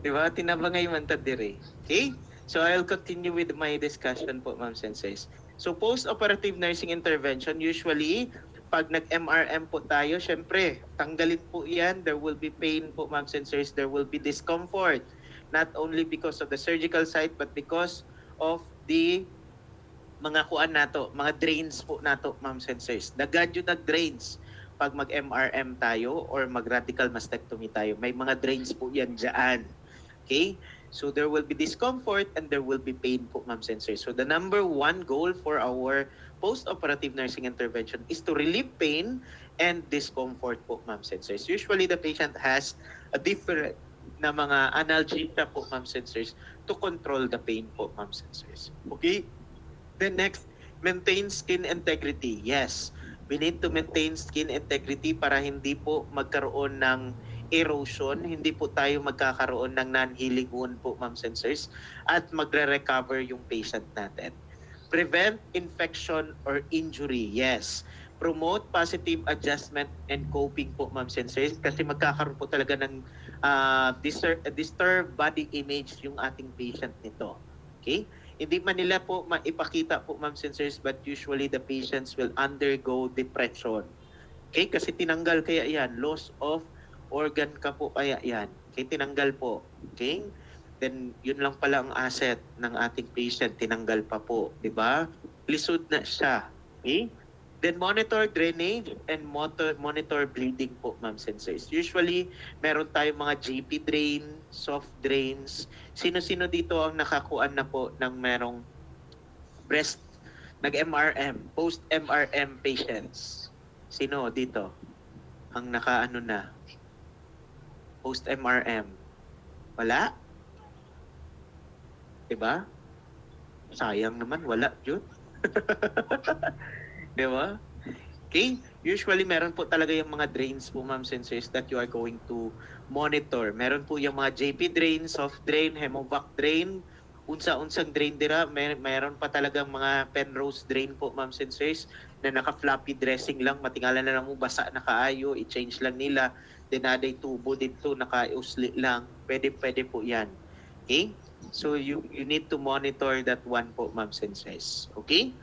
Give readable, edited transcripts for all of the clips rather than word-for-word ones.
Diba? Tinabangay man ta dire. Okay? So I'll continue with my discussion po, Ma'am Senses. So post-operative nursing intervention, usually, pag nag-MRM po tayo, syempre, tanggalin po yan. There will be pain po, Ma'am Senses. There will be discomfort. Not only because of the surgical site, but because of the mga kuan nato, mga drains po nato, Ma'am Sensors. Dagad yung nag-drains pag mag-MRM tayo or mag-radical mastectomy tayo. May mga drains po yan dyan. Okay? So there will be discomfort and there will be pain po, Ma'am Sensors. So the number one goal for our post-operative nursing intervention is to relieve pain and discomfort po, Ma'am Sensors. Usually the patient has a different na mga analgesia po, Ma'am Sensors, to control the pain po, Ma'am Sensors. Okay? Then next, maintain skin integrity. Yes, we need to maintain skin integrity para hindi po magkaroon ng erosion, hindi po tayo magkakaroon ng non-healing wound po, Ma'am Sensors, at magre-recover yung patient natin. Prevent infection or injury. Yes. Promote positive adjustment and coping po, Ma'am Sensors, kasi magkakaroon po talaga ng disturbed body image yung ating patient nito. Okay? Hindi man nila po maipakita po, Ma'am Sensors, but usually the patients will undergo depression. Okay? Kasi tinanggal kaya yan. Loss of organ ka po kaya yan. Okay? Tinanggal po. Okay? Then, yun lang pala ang asset ng ating patient. Tinanggal pa po. Diba? Lisod na siya. Okay? Then monitor drainage and monitor bleeding po, Ma'am Sensors. Usually, meron tayong mga GP drain, soft drains. Sino-sino dito ang nakakuan na po ng merong breast, nag-MRM, post-MRM patients? Sino dito ang nakaano na? Post-MRM? Wala? Diba? Sayang naman, wala yun. Diba? Okay? Usually, meron po talaga yung mga drains po, Ma'am Sensors, that you are going to monitor. Meron po yung mga JP drain, soft drain, hemovac drain, unsa-unsang drain dira. Meron pa talagang mga Penrose drain po, Ma'am Sensors, na naka-floppy dressing lang. Matingala na lang mo, basa na kaayo, i-change lang nila. Then, aday tubo dito, naka-usli lang. Pwede po yan. Okay? So, you need to monitor that one po, Ma'am Sensors. Okay?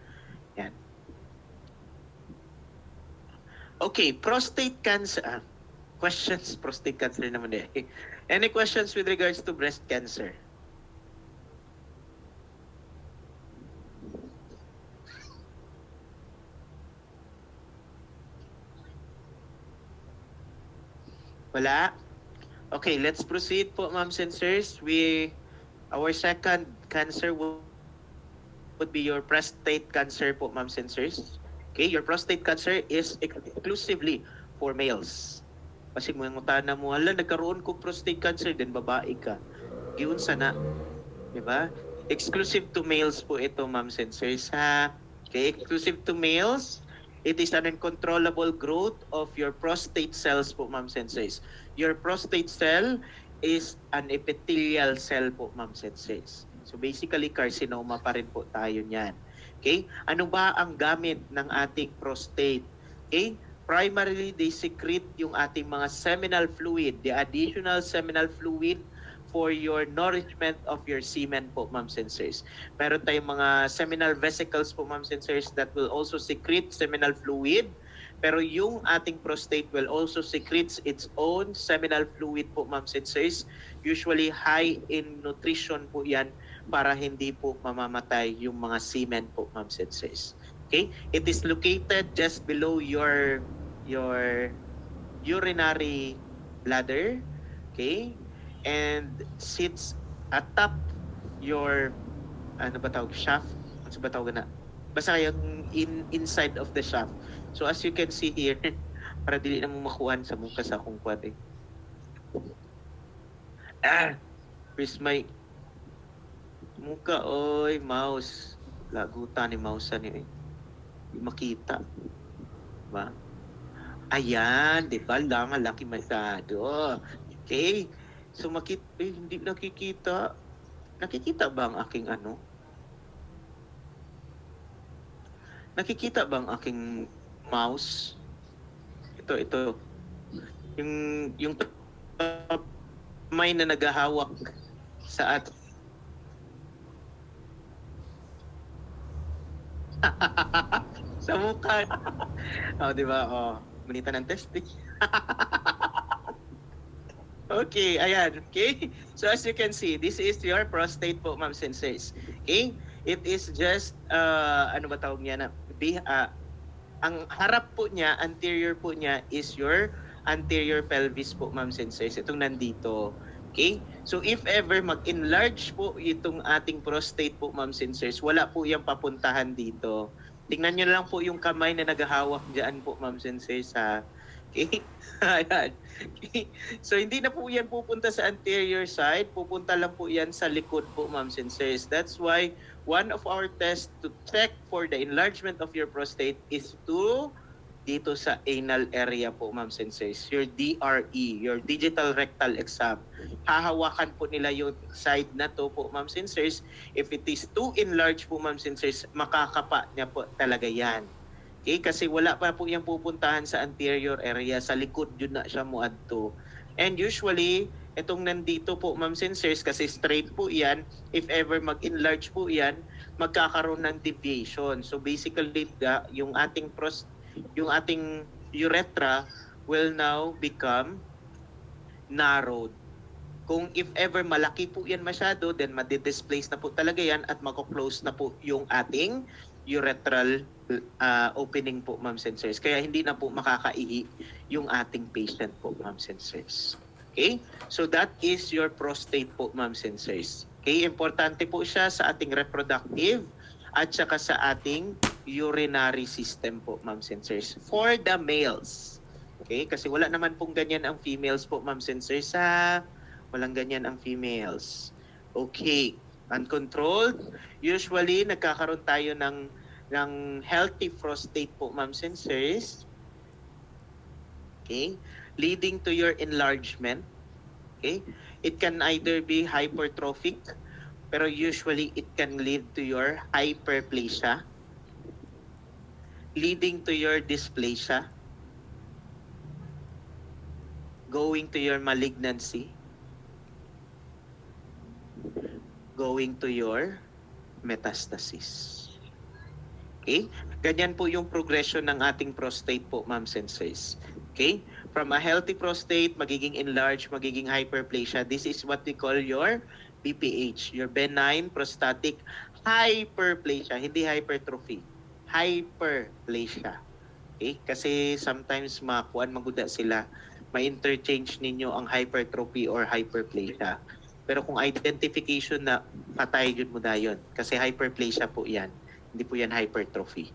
Yan. Okay, prostate cancer. Questions, prostate cancer naman eh. Any questions with regards to breast cancer? Wala? Okay, let's proceed po, Ma'am Sensors. Our second cancer would be your prostate cancer po, Ma'am Sensors. Okay, your prostate cancer is exclusively for males. Kasi mga ngutana mo, hala, nagkaroon ko prostate cancer, then babae ka. Giun sana, di ba? Exclusive to males po ito, Ma'am Sensors, ha? Okay, exclusive to males. It is an uncontrollable growth of your prostate cells po, Ma'am Sensors. Your prostate cell is an epithelial cell po, Ma'am Sensors. So basically, carcinoma pa rin po tayo niyan. Okay? Ano ba ang gamit ng ating prostate? Okay? Primarily, they secrete yung ating mga seminal fluid, the additional seminal fluid for your nourishment of your semen po, Ma'am Sensors. Meron tayong mga seminal vesicles po, Ma'am Sensors, that will also secrete seminal fluid. Pero yung ating prostate will also secretes its own seminal fluid po, Ma'am Sensors. Usually high in nutrition po yan para hindi po mamamatay yung mga semen po, Ma'am Sensors. Okay? It is located just below your urinary bladder. Okay? And sits atop your ano ba tawag, shaft? Ano ba tawag na? Basta yung inside of the shaft. So as you can see here, para dili na mo makuhan sa mukha sa akong kwat eh. Where's my mukha? Oy, mouse. Lagutan ni mouse niyo eh. Di makita. Diba? Ayan, di ba? Laki masyado. Okay. So hindi nakikita. Nakikita ba ang aking ano? Nakikita ba ang aking mouse? Ito. yung kamay na naghahawak sa at sa mukha. Oh, di ba? Oh, manita ng testing. Okay, ayan. Okay? So as you can see, this is your prostate po, ma'am sensors. Okay? It is just, ano ba tawag niya na, ang harap po niya, anterior po niya is your anterior pelvis po, ma'am sensors. Itong nandito. Okay? So if ever mag-enlarge po itong ating prostate po, ma'am sensors, wala po yung papuntahan dito. Tingnan nyo lang po yung kamay na naghahawak dyan po, ma'am sensors, ha? Okay? Ayan. Okay? So hindi na po yan pupunta sa anterior side, pupunta lang po yan sa likod po, ma'am sensors. That's why one of our tests to check for the enlargement of your prostate is to dito sa anal area po, ma'am sensors, your DRE, your digital rectal exam. Hahawakan po nila yung side na to po, ma'am sensors. If it is too enlarged po, ma'am sensors, makakapa niya po talaga yan. Okay, kasi wala pa po yung pupuntahan sa anterior area, sa likod yun na siya muadto. And usually, itong nandito po, ma'am sensors, kasi straight po yan, if ever mag-enlarge po yan, magkakaroon ng deviation. So basically, yung ating urethra will now become narrowed. Kung if ever malaki po yan masyado, then madi-displace na po talaga yan at mako-close na po yung ating urethral opening po, ma'am sensors. Kaya hindi na po makakaihi yung ating patient po, ma'am sensors. Okay? So that is your prostate po, ma'am sensors. Okay? Importante po siya sa ating reproductive at saka sa ating urinary system po, ma'am sensors. For the males. Okay? Kasi wala naman pong ganyan ang females po, ma'am sensors. Walang ganyan ang females. Okay. Uncontrolled. Usually, nagkakaroon tayo ng healthy prostate po, ma'am sensors. Okay. Leading to your enlargement. Okay. It can either be hypertrophic, pero usually it can lead to your hyperplasia. Leading to your dysplasia. Going to your malignancy. Going to your metastasis. Okay? Ganyan po yung progression ng ating prostate po, ma'am sensors. Okay? From a healthy prostate, magiging enlarged, magiging hyperplasia. This is what we call your BPH, your benign prostatic hyperplasia, hindi hypertrophy. Hyperplasia. Okay? Kasi sometimes maguda sila, ma-interchange ninyo ang hypertrophy or hyperplasia. Pero kung identification na, patay yun mo dayon. Kasi hyperplasia po yan. Hindi po yan hypertrophy.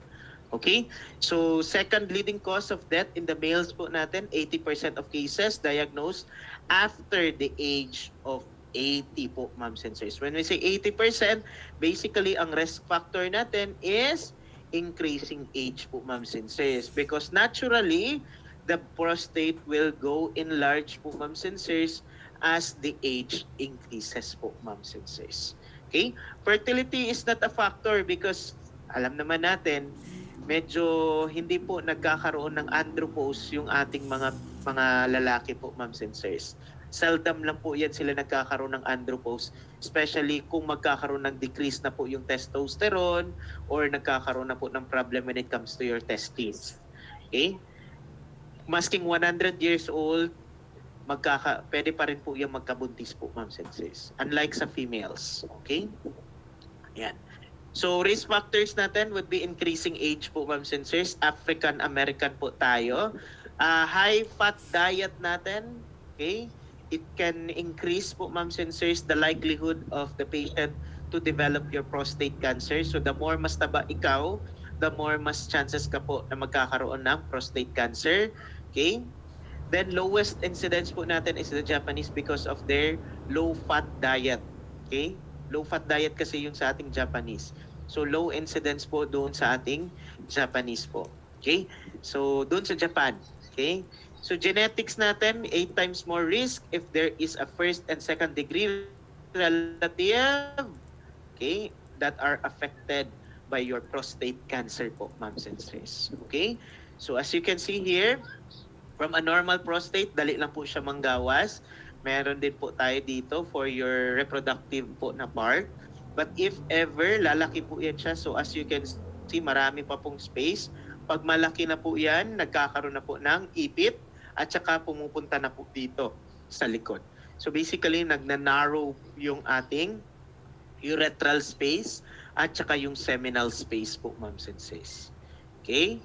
Okay? So, second leading cause of death in the males po natin, 80% of cases diagnosed after the age of 80 po, ma'am sensors. When we say 80%, basically ang risk factor natin is increasing age po, ma'am sensors. Because naturally, the prostate will go enlarge po, ma'am sensors, as the age increases po, ma'am sensors. Okay? Fertility is not a factor because alam naman natin, medyo hindi po nagkakaroon ng andropause yung ating mga lalaki po, ma'am sensors. Seldom lang po yan sila nagkakaroon ng andropause, especially kung magkakaroon ng decrease na po yung testosterone or nagkakaroon na po ng problem when it comes to your testes. Okay? Masking 100 years old, pwede pa rin po yung magkabuntis po, ma'am sensors. Unlike sa females. Okay? Ayan. So, risk factors natin would be increasing age po, ma'am sensors. African American po tayo. High fat diet natin, okay? It can increase po, ma'am sensors, the likelihood of the patient to develop your prostate cancer. So, the more mas taba ikaw, the more mas chances ka po na magkakaroon ng prostate cancer. Okay? Then lowest incidence po natin is the Japanese because of their low-fat diet. Okay? Low-fat diet kasi yung sa ating Japanese. So low incidence po doon sa ating Japanese po. Okay? So doon sa Japan. Okay? So genetics natin, 8 times more risk if there is a first and second degree relative, okay, that are affected by your prostate cancer po, ma'am sensors. Okay? So as you can see here, From a normal prostate, dali lang po siya manggawas. Meron din po tayo dito for your reproductive po na part. But if ever, lalaki po yan siya. So as you can see, marami pa pong space. Pag malaki na po yan, nagkakaroon na po ng ipit at saka pumupunta na po dito sa likod. So basically, nagna-narrow yung ating urethral space at saka yung seminal space po, ma'am senses. Okay?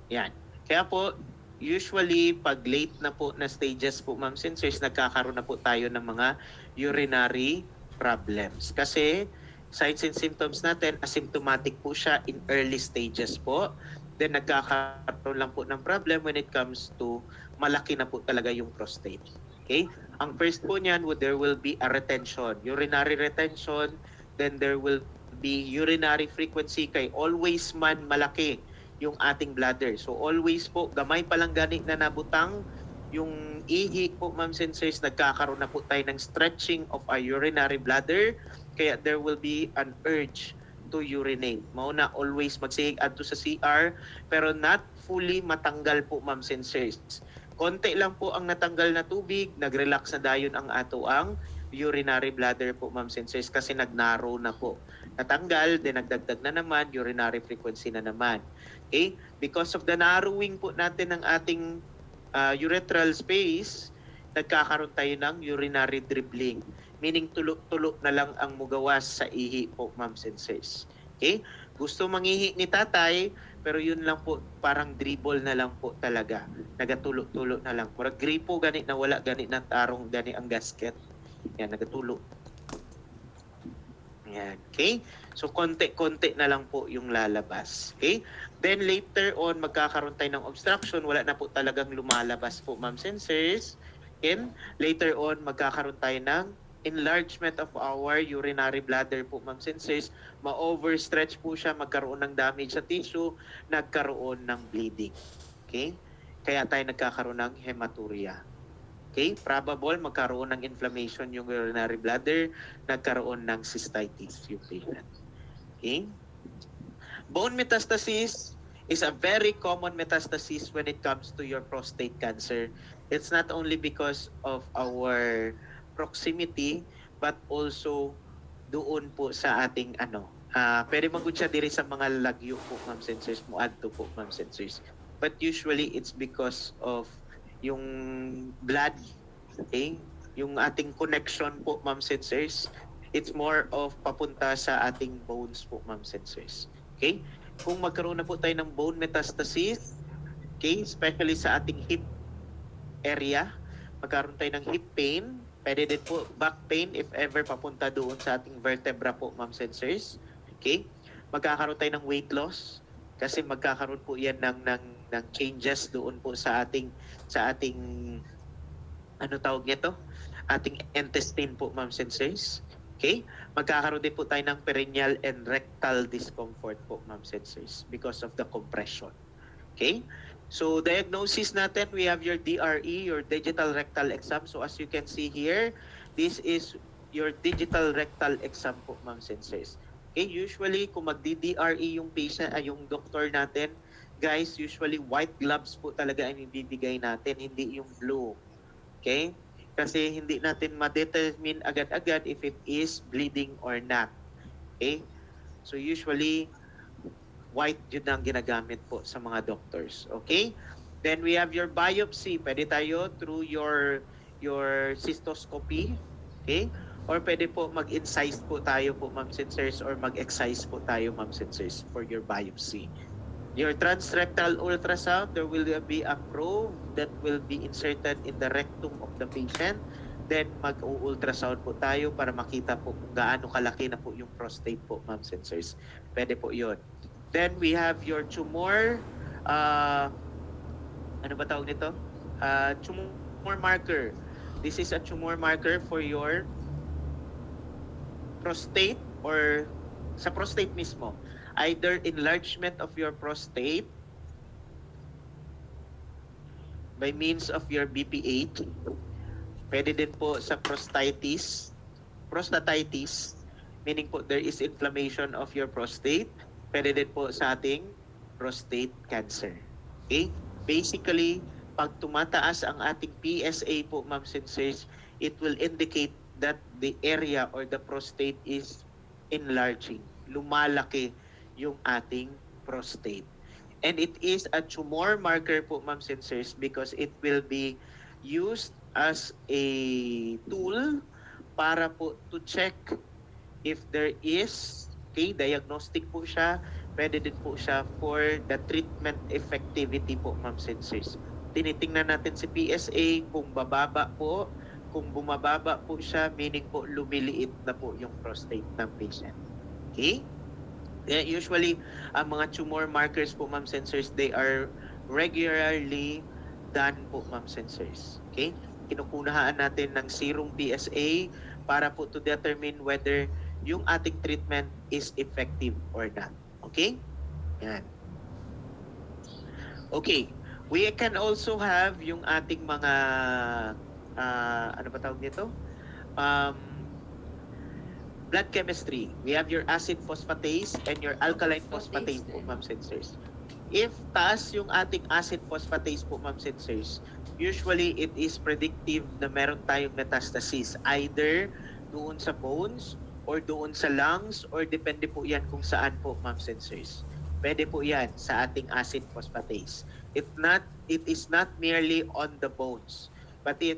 Yan. Kaya po, usually, pag late na po na stages po, ma'am sensors, nagkakaroon na po tayo ng mga urinary problems. Kasi, signs and symptoms natin, asymptomatic po siya in early stages po. Then, nagkakaroon lang po ng problem when it comes to malaki na po talaga yung prostate. Okay? Ang first po niyan, there will be a retention. Urinary retention, then there will be urinary frequency kay always man malaki yung ating bladder. So always po, gamay pa lang gani na nabutang yung ihi po, ma'am sensors, nagkakaroon na po tayo ng stretching of our urinary bladder. Kaya there will be an urge to urinate. Mauna always magsihig adto sa CR, pero not fully matanggal po, ma'am sensors. Konti lang po ang natanggal na tubig, nag-relax na dayon ang ato ang urinary bladder po, ma'am sensors, kasi nag-narrow na po. Natanggal, then nagdagdag na naman, urinary frequency na naman. Okay? Because of the narrowing po natin ng ating urethral space, nagkakaroon tayo ng urinary dribbling. Meaning tulo-tulo na lang ang mugawas sa ihi po, ma'am sensors. Okay? Gusto mangihi ni tatay, pero yun lang po, parang dribble na lang po talaga. Nagatulo-tulo na lang. Parang gripo gani na wala gani ng tarong gani ang gasket. Yan, nagatulo. Yan, okay? So, konti-konti na lang po yung lalabas. Okay? Then, later on, magkakaroon tayo ng obstruction. Wala na po talagang lumalabas po, ma'am sensors. And later on, magkakaroon tayo ng enlargement of our urinary bladder po, ma'am sensors. Ma-overstretch po siya, magkaroon ng damage sa tissue, nagkaroon ng bleeding. Okay? Kaya tayo nagkakaroon ng hematuria. Okay? Probable magkaroon ng inflammation yung urinary bladder, nagkaroon ng cystitis yung patient. Okay? Bone metastasis is a very common metastasis when it comes to your prostate cancer. It's not only because of our proximity, but also doon po sa ating pwede magud siya diri sa mga lagyo po, ma'am sensors, mo adto po, ma'am sensors. But usually it's because of yung blood, okay? Yung ating connection po, ma'am sensors, it's more of papunta sa ating bones po, ma'am sensors. Okay? Kung magkaroon na po tayo ng bone metastasis, okay, especially sa ating hip area, magkaroon tayo ng hip pain, pwede din po back pain if ever papunta doon sa ating vertebra po, ma'am sensors. Okay? Magkakaroon tayo ng weight loss kasi magkakaroon po yan ng changes doon po sa ating tawag nito? Ating intestine po, ma'am sensors. Okay? Magkakaroon din po tayo ng perineal and rectal discomfort po, ma'am sensors, because of the compression. Okay? So, diagnosis natin, we have your DRE, your digital rectal exam. So, as you can see here, this is your digital rectal exam po, ma'am sensors. Okay? Usually, kung magdi-DRE yung patient, yung doktor natin, guys, usually white gloves po talaga ang ibibigay natin, hindi yung blue. Okay? Kasi hindi natin ma-determine agad-agad if it is bleeding or not. Okay? So usually, white yun ang ginagamit po sa mga doctors. Okay? Then we have your biopsy. Pwede tayo through your cystoscopy. Okay? Or pwede po mag-incise po tayo po, ma'am sensors, or mag-excise po tayo, ma'am sensors, for your biopsy. Your transrectal ultrasound, there will be a probe that will be inserted in the rectum of the patient. Then mag-ultrasound po tayo para makita po kung gaano kalaki na po yung prostate po, ma'am sensors. Pwede po yun. Then we have your tumor, ano ba tawag nito? Tumor marker. This is a tumor marker for your prostate or sa prostate mismo. Either enlargement of your prostate by means of your BPH. Pwede din po sa prostatitis, meaning po there is inflammation of your prostate. Pwede din po sa ating prostate cancer. Okay? Basically, Pag tumataas ang ating PSA po, ma'am and sirs, it will indicate that the area or the prostate is enlarging. Lumalaki yung ating prostate. And it is a tumor marker po, ma'am and sirs, because it will be used as a tool para po to check if there is, okay, diagnostic po siya, pwede din po siya for the treatment effectivity po, ma'am and sirs. Tinitingnan natin si PSA kung bababa po, kung bumababa po siya, meaning po lumiliit na po yung prostate ng patient. Okay? Usually, ang mga tumor markers po, ma'am and sirs, they are regularly done po, ma'am and sirs. Okay? Kinukunahan natin ng serum PSA para po to determine whether yung ating treatment is effective or not. Okay? Yan. Okay. We can also have yung ating mga ano ba tawag nito? Blood chemistry. We have your acid phosphatase and your alkaline phosphatase po, ma'am and sirs. If taas yung ating acid phosphatase po, ma'am and sirs, usually it is predictive na meron tayong metastasis either doon sa bones or doon sa lungs or depende po yan kung saan po, ma'am and sirs. Pwede po yan sa ating acid phosphatase. It is not merely on the bones. But if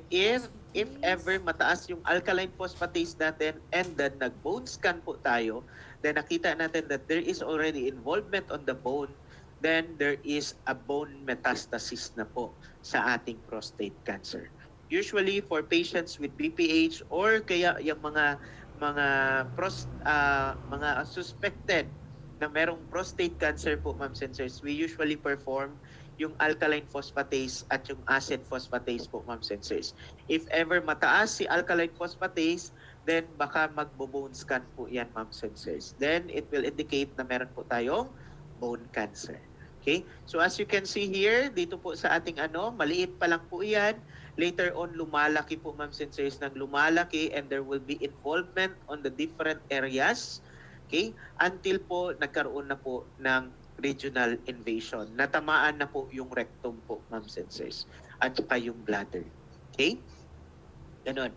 ever mataas yung alkaline phosphatase natin and then nag-bone scan po tayo, then nakita natin that there is already involvement on the bone, then there is a bone metastasis na po sa ating prostate cancer. Usually for patients with BPH or kaya yung mga suspected na merong prostate cancer po, ma'am and sirs, we usually perform yung alkaline phosphatase at yung acid phosphatase po, ma'am and sirs. If ever mataas si alkaline phosphatase, then baka magbo-bone scan po yan, ma'am and sirs. Then it will indicate na meron po tayong bone cancer. Okay? So as you can see here, dito po sa ating maliit pa lang po yan. Later on, lumalaki po, ma'am and sirs, nang lumalaki and there will be involvement on the different areas. Okay? Until po nagkaroon na po ng regional invasion. Natamaan na po yung rectum po, ma'am and sirs, at saka yung bladder. Okay? Ganon.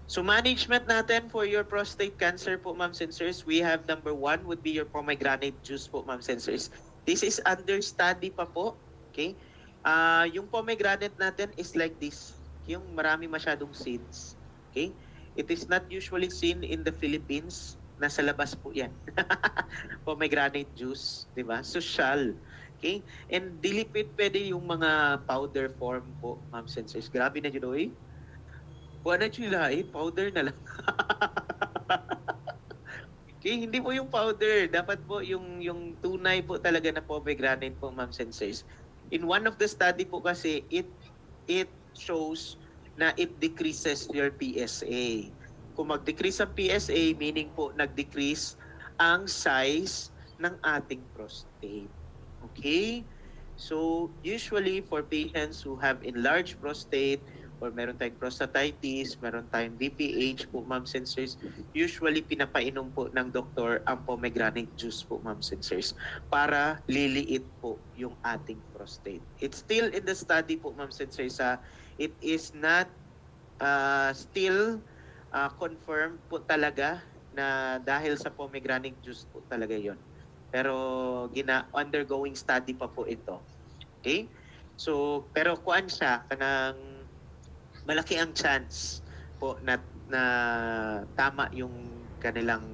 So management natin for your prostate cancer po, ma'am and sirs, we have number 1 would be your pomegranate juice po, ma'am and sirs. This is under study pa po. Okay? Yung pomegranate natin is like this. Yung marami masyadong seeds. Okay? It is not usually seen in the Philippines. Nasa labas po yan. Pomegranate juice, di ba? Social. Okay? And dilipid pwede yung mga powder form po, ma'am and sirs. Grabe na yun, oy. Buwan na chilay, powder na lang. Okay, hindi po yung powder. Dapat po yung tunay po talaga na pomegranate po, ma'am and sirs. In one of the study po kasi, it shows na it decreases your PSA. Kung mag-decrease ang PSA, meaning po nag-decrease ang size ng ating prostate. Okay? So, usually for patients who have enlarged prostate or meron tayong prostatitis, meron tayong BPH po, ma'am and sirs, usually pinapainom po ng doktor ang pomegranate juice po, ma'am and sirs, para liliit po yung ating prostate. It's still in the study po, ma'am and sirs, it is not still confirmed po talaga na dahil sa pomegranate juice po talaga yon. Pero undergoing study pa po ito. Okay? So, pero kuan siya kanang malaki ang chance po na tama yung kanilang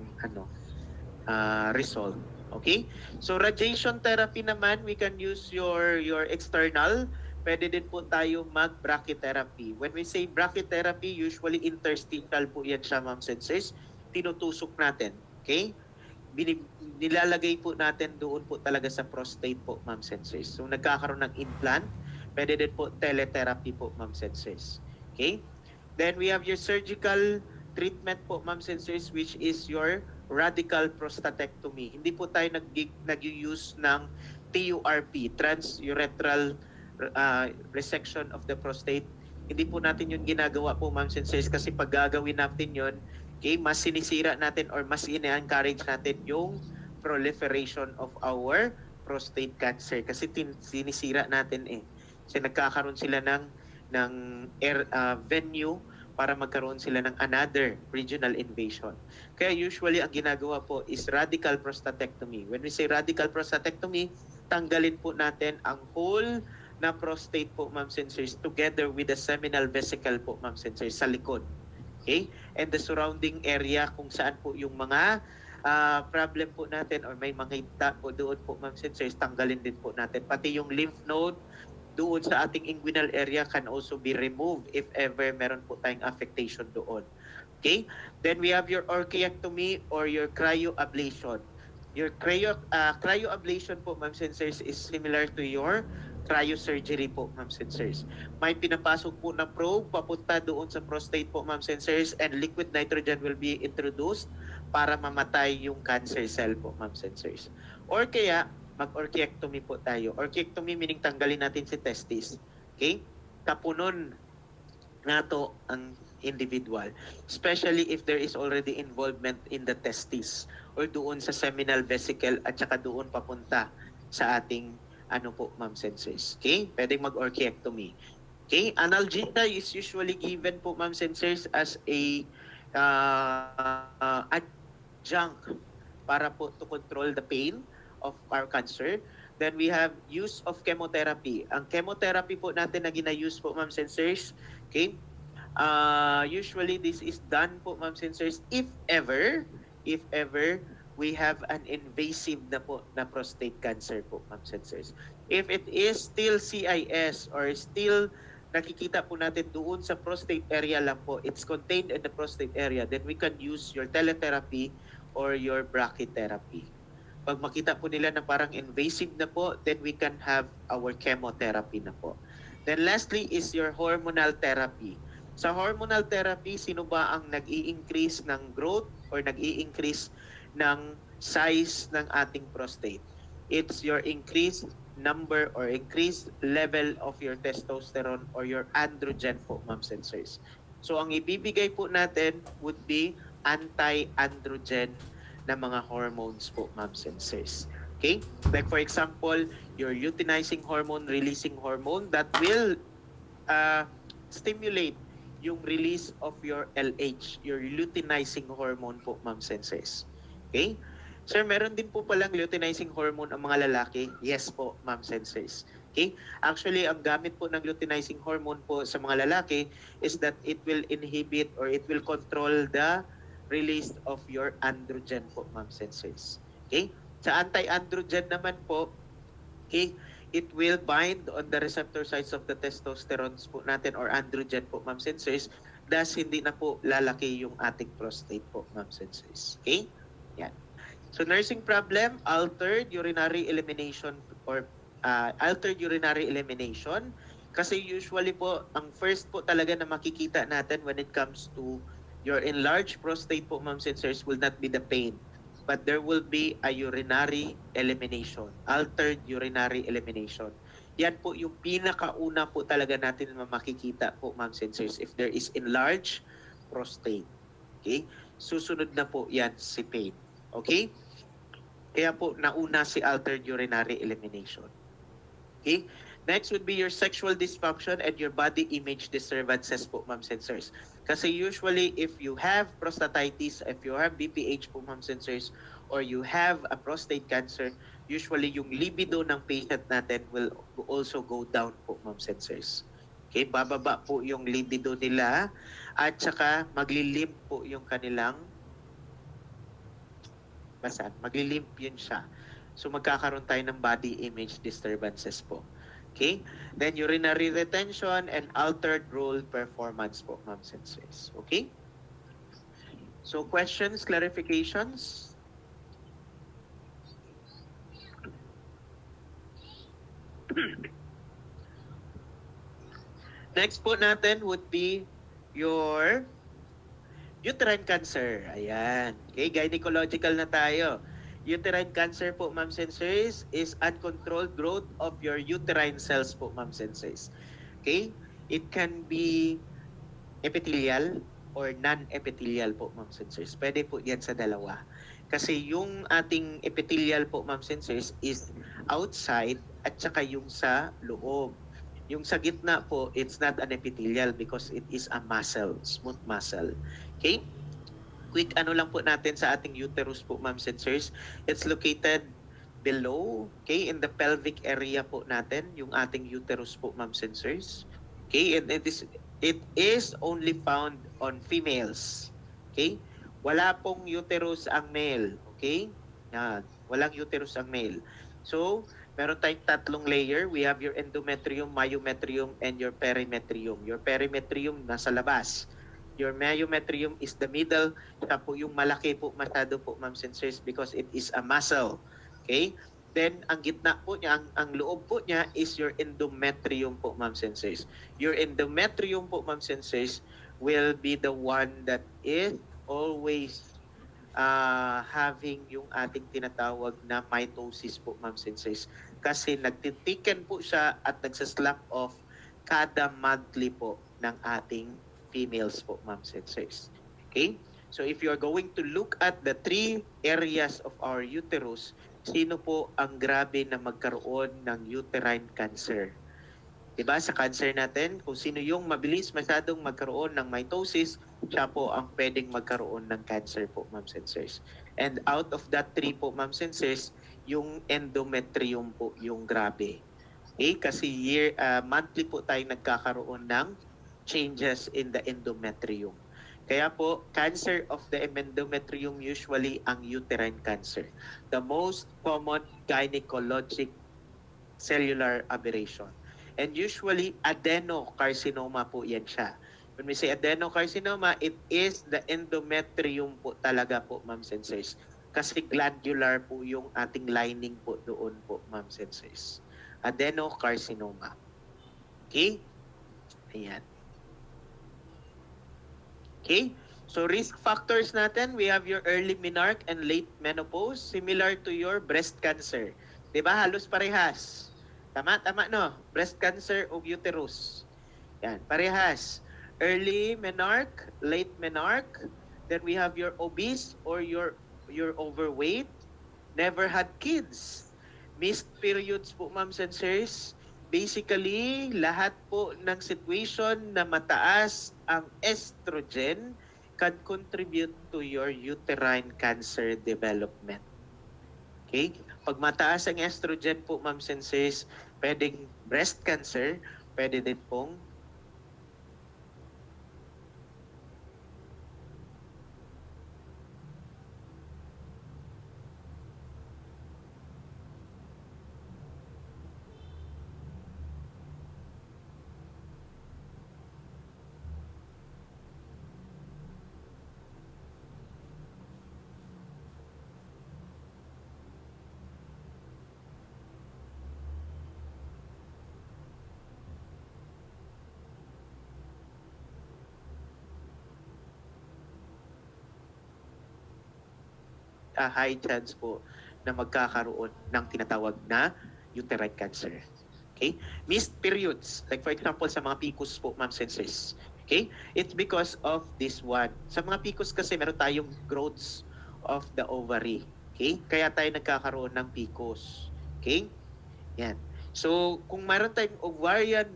result. Okay? So, radiation therapy naman, we can use your external. Pwede din po tayo mag-brachytherapy. When we say brachytherapy, usually interstitial po yan siya, ma'am and sirs. Tinutusok natin. Okay? Nilalagay po natin doon po talaga sa prostate po, ma'am and sirs. So, nagkakaroon ng implant. Pwede din po teletherapy po, ma'am and sirs. Okay? Then we have your surgical treatment po, ma'am and sirs, which is your radical prostatectomy. Hindi po tayo nag-use ng TURP, transurethral resection of the prostate. Hindi po natin yun ginagawa po, ma'am and sirs, kasi pag gagawin natin yun, okay, mas sinisira natin or mas ina-encourage natin yung proliferation of our prostate cancer kasi sinisira natin Kasi nagkakaroon sila ng venue para magkaroon sila ng another regional invasion. Kaya usually ang ginagawa po is radical prostatectomy. When we say radical prostatectomy, tanggalin po natin ang whole na prostate po, ma'am sensors, together with the seminal vesicle po, ma'am sensors, sa likod. Okay? And the surrounding area kung saan po yung mga problem po natin or may mga hita po doon po, ma'am sensors, tanggalin din po natin. Pati yung lymph node doon sa ating inguinal area can also be removed if ever meron po tayong affectation doon. Okay? Then we have your orchiectomy or your cryoablation. Your cryoablation po, ma'am sensors, is similar to your cryosurgery po, ma'am sensors. May pinapasok po na probe papunta doon sa prostate po, ma'am sensors, and liquid nitrogen will be introduced para mamatay yung cancer cell po, ma'am sensors. Or kaya, mag-orchiectomy po tayo. Orchiectomy meaning tanggalin natin si testis. Okay? Kapunon nato ang individual. Especially if there is already involvement in the testis or doon sa seminal vesicle at saka doon papunta sa ating ma'am sensors. Okay? Pwedeng mag-orchiectomy. Okay? Analgesia is usually given po, ma'am sensors, as a adjunct para po to control the pain of our cancer. Then we have use of chemotherapy. Ang chemotherapy po natin na gina-use po, ma'am sensors, okay? Usually this is done po, ma'am sensors, if ever we have an invasive na prostate cancer po, ma'am sensors. If it is still CIS or still nakikita po natin doon sa prostate area lang po, it's contained in the prostate area, then we can use your teletherapy or your brachytherapy. Pag makita po nila na parang invasive na po, then we can have our chemotherapy na po. Then lastly is your hormonal therapy. Sa hormonal therapy, sino ba ang nag-i-increase ng growth or nag-i-increase ng size ng ating prostate? It's your increased number or increased level of your testosterone or your androgen po, ma'am sensors. So ang ibibigay po natin would be anti-androgen na mga hormones po, ma'am sensors. Okay? Like for example, your luteinizing hormone, releasing hormone that will stimulate yung release of your LH, your luteinizing hormone po, ma'am sensors. Okay? Sir, meron din po palang luteinizing hormone ang mga lalaki? Yes po, ma'am sensors. Okay? Actually, ang gamit po ng luteinizing hormone po sa mga lalaki is that it will inhibit or it will control the release of your androgen po, ma'am sensors. Okay? Sa anti-androgen naman po, okay, it will bind on the receptor sites of the testosterone po natin or androgen po, ma'am sensors. Thus, hindi na po lalaki yung ating prostate po, ma'am sensors. Okay? Yan. So, nursing problem, altered urinary elimination or altered urinary elimination. Kasi usually po, ang first po talaga na makikita natin when it comes to your enlarged prostate po, ma'am sensors, will not be the pain. But there will be a urinary elimination, altered urinary elimination. Yan po yung pinakauna po talaga natin na makikita po, ma'am sensors, if there is enlarged prostate. Okay? Susunod na po yan si pain. Okay? Kaya po nauna si altered urinary elimination. Okay? Next would be your sexual dysfunction and your body image disturbances po, ma'am sensors. Kasi usually if you have prostatitis, if you have BPH po, ma'am sensors, or you have a prostate cancer, usually yung libido ng patient natin will also go down po, ma'am sensors. Okay, bababa po yung libido nila at saka maglilimp po yung kanilang maglilimp yun siya. So magkakaroon tayo ng body image disturbances po. Okay? Then urinary retention and altered role performance po, ma'am sensors. Okay? So questions, clarifications? Next po natin would be your uterine cancer. Ayan. Okay, gynecological na tayo. Uterine cancer po, ma'am sensors, is uncontrolled growth of your uterine cells po, ma'am sensors. Okay? It can be epithelial or non-epithelial po, ma'am sensors. Pwede po yan sa dalawa. Kasi yung ating epithelial po, ma'am sensors, is outside at saka yung sa loob. Yung sa gitna po, it's not an epithelial because it is a muscle, smooth muscle. Okay? Quick ano lang po natin sa ating uterus po, ma'am and sirs. It's located below, okay, in the pelvic area po natin, yung ating uterus po, ma'am and sirs. Okay, and it is only found on females. Okay? Wala pong uterus ang male. Okay? Yan. Walang uterus ang male. So, meron tayong tatlong layer. We have your endometrium, myometrium, and your perimetrium. Your perimetrium nasa labas. Your myometrium is the middle. Siya po yung malaki po masyado po, ma'am and sirs, because it is a muscle. Okay? Then, ang gitna po niya, ang loob po niya is your endometrium po, ma'am and sirs. Your endometrium po, ma'am and sirs, will be the one that is always having yung ating tinatawag na mitosis po, ma'am and sirs. Kasi nagtitiken po siya at nagsaslap off kada monthly po ng ating females po, ma'am and sirs. Okay? So if you are going to look at the three areas of our uterus, sino po ang grabe na magkaroon ng uterine cancer? Diba, sa cancer natin, kung sino yung mabilis masyadong magkaroon ng mitosis, siya po ang pwedeng magkaroon ng cancer po, ma'am and sirs. And out of that three po, ma'am and sirs, yung endometrium po yung grabe. Okay? Kasi monthly po tayo nagkakaroon ng changes in the endometrium. Kaya po, cancer of the endometrium usually ang uterine cancer. The most common gynecologic cellular aberration. And usually, adenocarcinoma po yan siya. When we say adenocarcinoma, it is the endometrium po talaga po, ma'am and sirs. Kasi glandular po yung ating lining po doon po, ma'am and sirs. Adenocarcinoma. Okay? Ayan. Okay? So risk factors natin, we have your early menarche and late menopause, similar to your breast cancer. 'Di ba? Halos parehas. Tama, no? Breast cancer o uterus. Yan, parehas. Early menarche, late menarche. Then we have your obese or your overweight. Never had kids. Missed periods po, ma'am and sirs. Basically, lahat po ng situation na mataas ang estrogen can contribute to your uterine cancer development. Okay? Pag mataas ang estrogen po, ma'am and sirs, pwedeng breast cancer, pwede din pong high chance po na magkakaroon ng tinatawag na uterine cancer. Okay? Missed periods, like for example sa mga PCOS po, ma'am and sirs. Okay? It's because of this one. Sa mga PCOS kasi meron tayong growths of the ovary. Okay? Kaya tayo nagkakaroon ng PCOS. Okay? Yan. So, kung meron tayong ovarian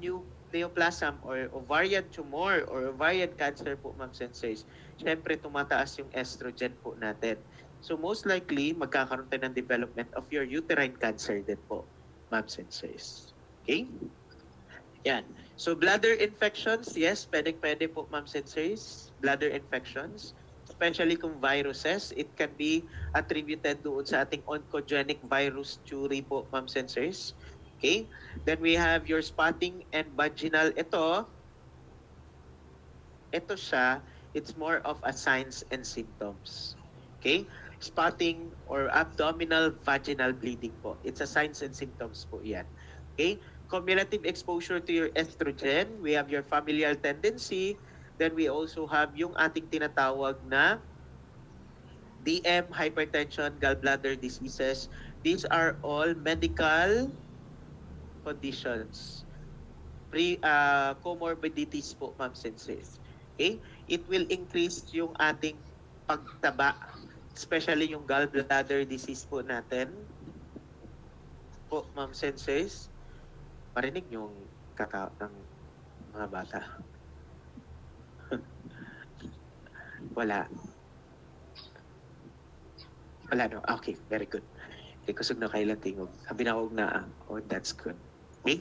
neoplasm or ovarian tumor or ovarian cancer po, ma'am and sirs, syempre tumataas yung estrogen po natin. So most likely, magkakaroon tayo ng development of your uterine cancer din po, ma'am and sirs. Okay? Yan. So bladder infections, yes, pwede po, ma'am and sirs. Bladder infections, especially kung viruses, it can be attributed doon sa ating oncogenic virus Curie po, ma'am and sirs. Okay? Then we have your spotting and vaginal. Ito siya, it's more of a signs and symptoms. Okay? Spotting or abdominal vaginal bleeding po. It's a signs and symptoms po yan. Okay? Cumulative exposure to your estrogen. We have your familial tendency. Then we also have yung ating tinatawag na DM, hypertension, gallbladder diseases. These are all medical conditions. Comorbidities po, ma'am and sirs. Okay? It will increase yung ating pagtaba, especially yung gallbladder disease po natin. Po, ma'am and sirs. Marinig yung ng mga bata? Wala. Wala, no? Okay, very good. Okay, kusog na kailan tingog. Sabi na og na, oh, that's good. Okay?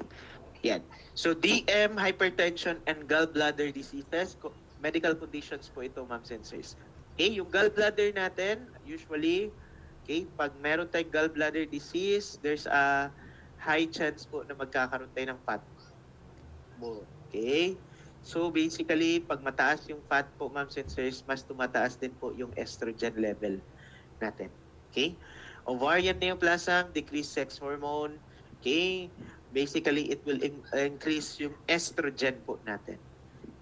Yan. So, DM, hypertension, and gallbladder diseases, medical conditions po ito, ma'am sensors. Okay, yung gallbladder natin, usually, okay, pag meron tayong gallbladder disease, there's a high chance po na magkakaroon tayo ng fat. Okay? So basically, pag mataas yung fat po, ma'am sensors, mas tumataas din po yung estrogen level natin. Okay? Ovarian neoplasm, decreased sex hormone. Okay? Basically, it will increase yung estrogen po natin.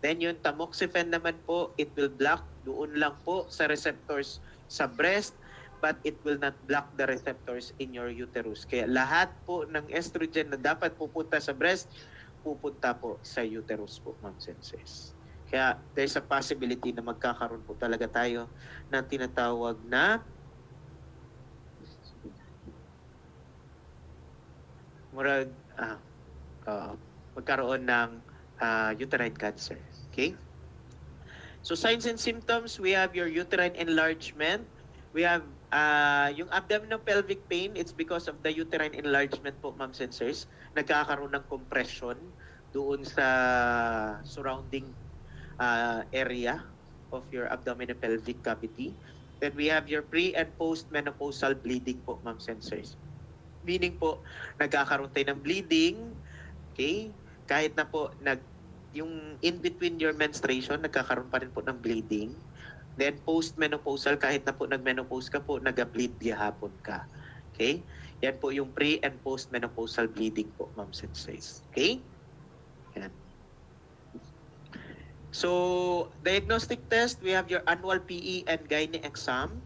Then yung tamoxifen naman po, it will block doon lang po sa receptors sa breast, but it will not block the receptors in your uterus. Kaya lahat po ng estrogen na dapat pupunta sa breast, pupunta po sa uterus po, ma'am senses. Kaya there's a possibility na magkakaroon po talaga tayo ng tinatawag na magkaroon ng uterine cancer. Okay? So signs and symptoms, we have your uterine enlargement. We have yung abdominopelvic pain, it's because of the uterine enlargement po, ma'am sensors. Nagkakaroon ng compression doon sa surrounding area of your abdominopelvic cavity. Then we have your pre- and post-menopausal bleeding po, ma'am sensors. Meaning po, nagkakaroon tayo ng bleeding, okay? Kahit na po yung in between your menstruation, nagkakaroon pa rin po ng bleeding. Then post-menopausal, kahit na po nag-menopause ka po, nag-bleed gihapon ka. Okay? Yan po yung pre- and post-menopausal bleeding po, ma'am sensors. Okay? Yan. So, diagnostic test, we have your annual PE and gynae exam.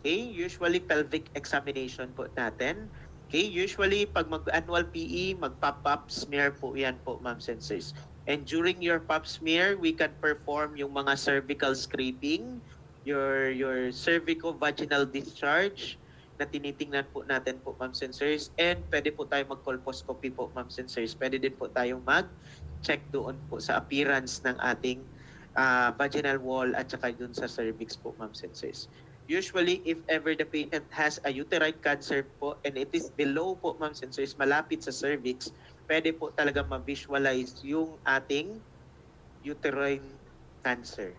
Okay? Usually, pelvic examination po natin. Okay? Usually, pag mag-annual PE, mag-pop-up smear po yan po, ma'am sensors. And during your pap smear, we can perform yung mga cervical scraping, your cervico-vaginal discharge na tinitingnan po natin po, ma'am sensors. And pwede po tayo mag-colposcopy po, ma'am sensors. Pwede din po tayong mag-check doon po sa appearance ng ating vaginal wall at saka doon sa cervix po, ma'am sensors. Usually, if ever the patient has a uterine cancer po and it is below po, ma'am sensors, malapit sa cervix, pwede po talaga ma-visualize yung ating uterine cancer.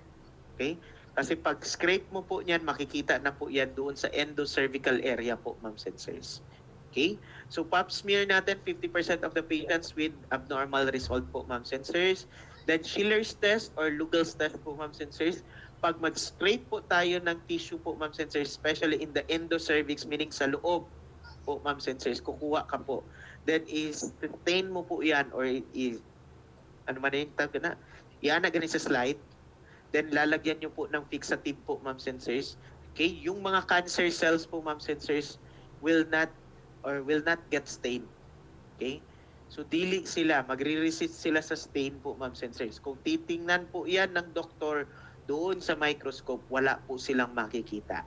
Okay? Kasi pag scrape mo po niyan, makikita na po yan doon sa endocervical area po, ma'am sensors. Okay? So pap smear natin, 50% of the patients with abnormal result po, ma'am sensors. Then Schiller's test or Lugel's test po, ma'am sensors. Pag mag-scrape po tayo ng tissue po, ma'am sensors, especially in the endocervix, meaning sa loob po, ma'am sensors, kukuha ka po. Then is-stain mo po yan or ano man yung tag na, yan na ganun sa slide. Then lalagyan nyo po ng fixative po, ma'am sensors. Okay, yung mga cancer cells po, ma'am sensors, will not get stained. Okay? So dili sila, magre-resist sila sa stain po, ma'am sensors. Kung titingnan po yan ng doktor doon sa microscope, wala po silang makikita.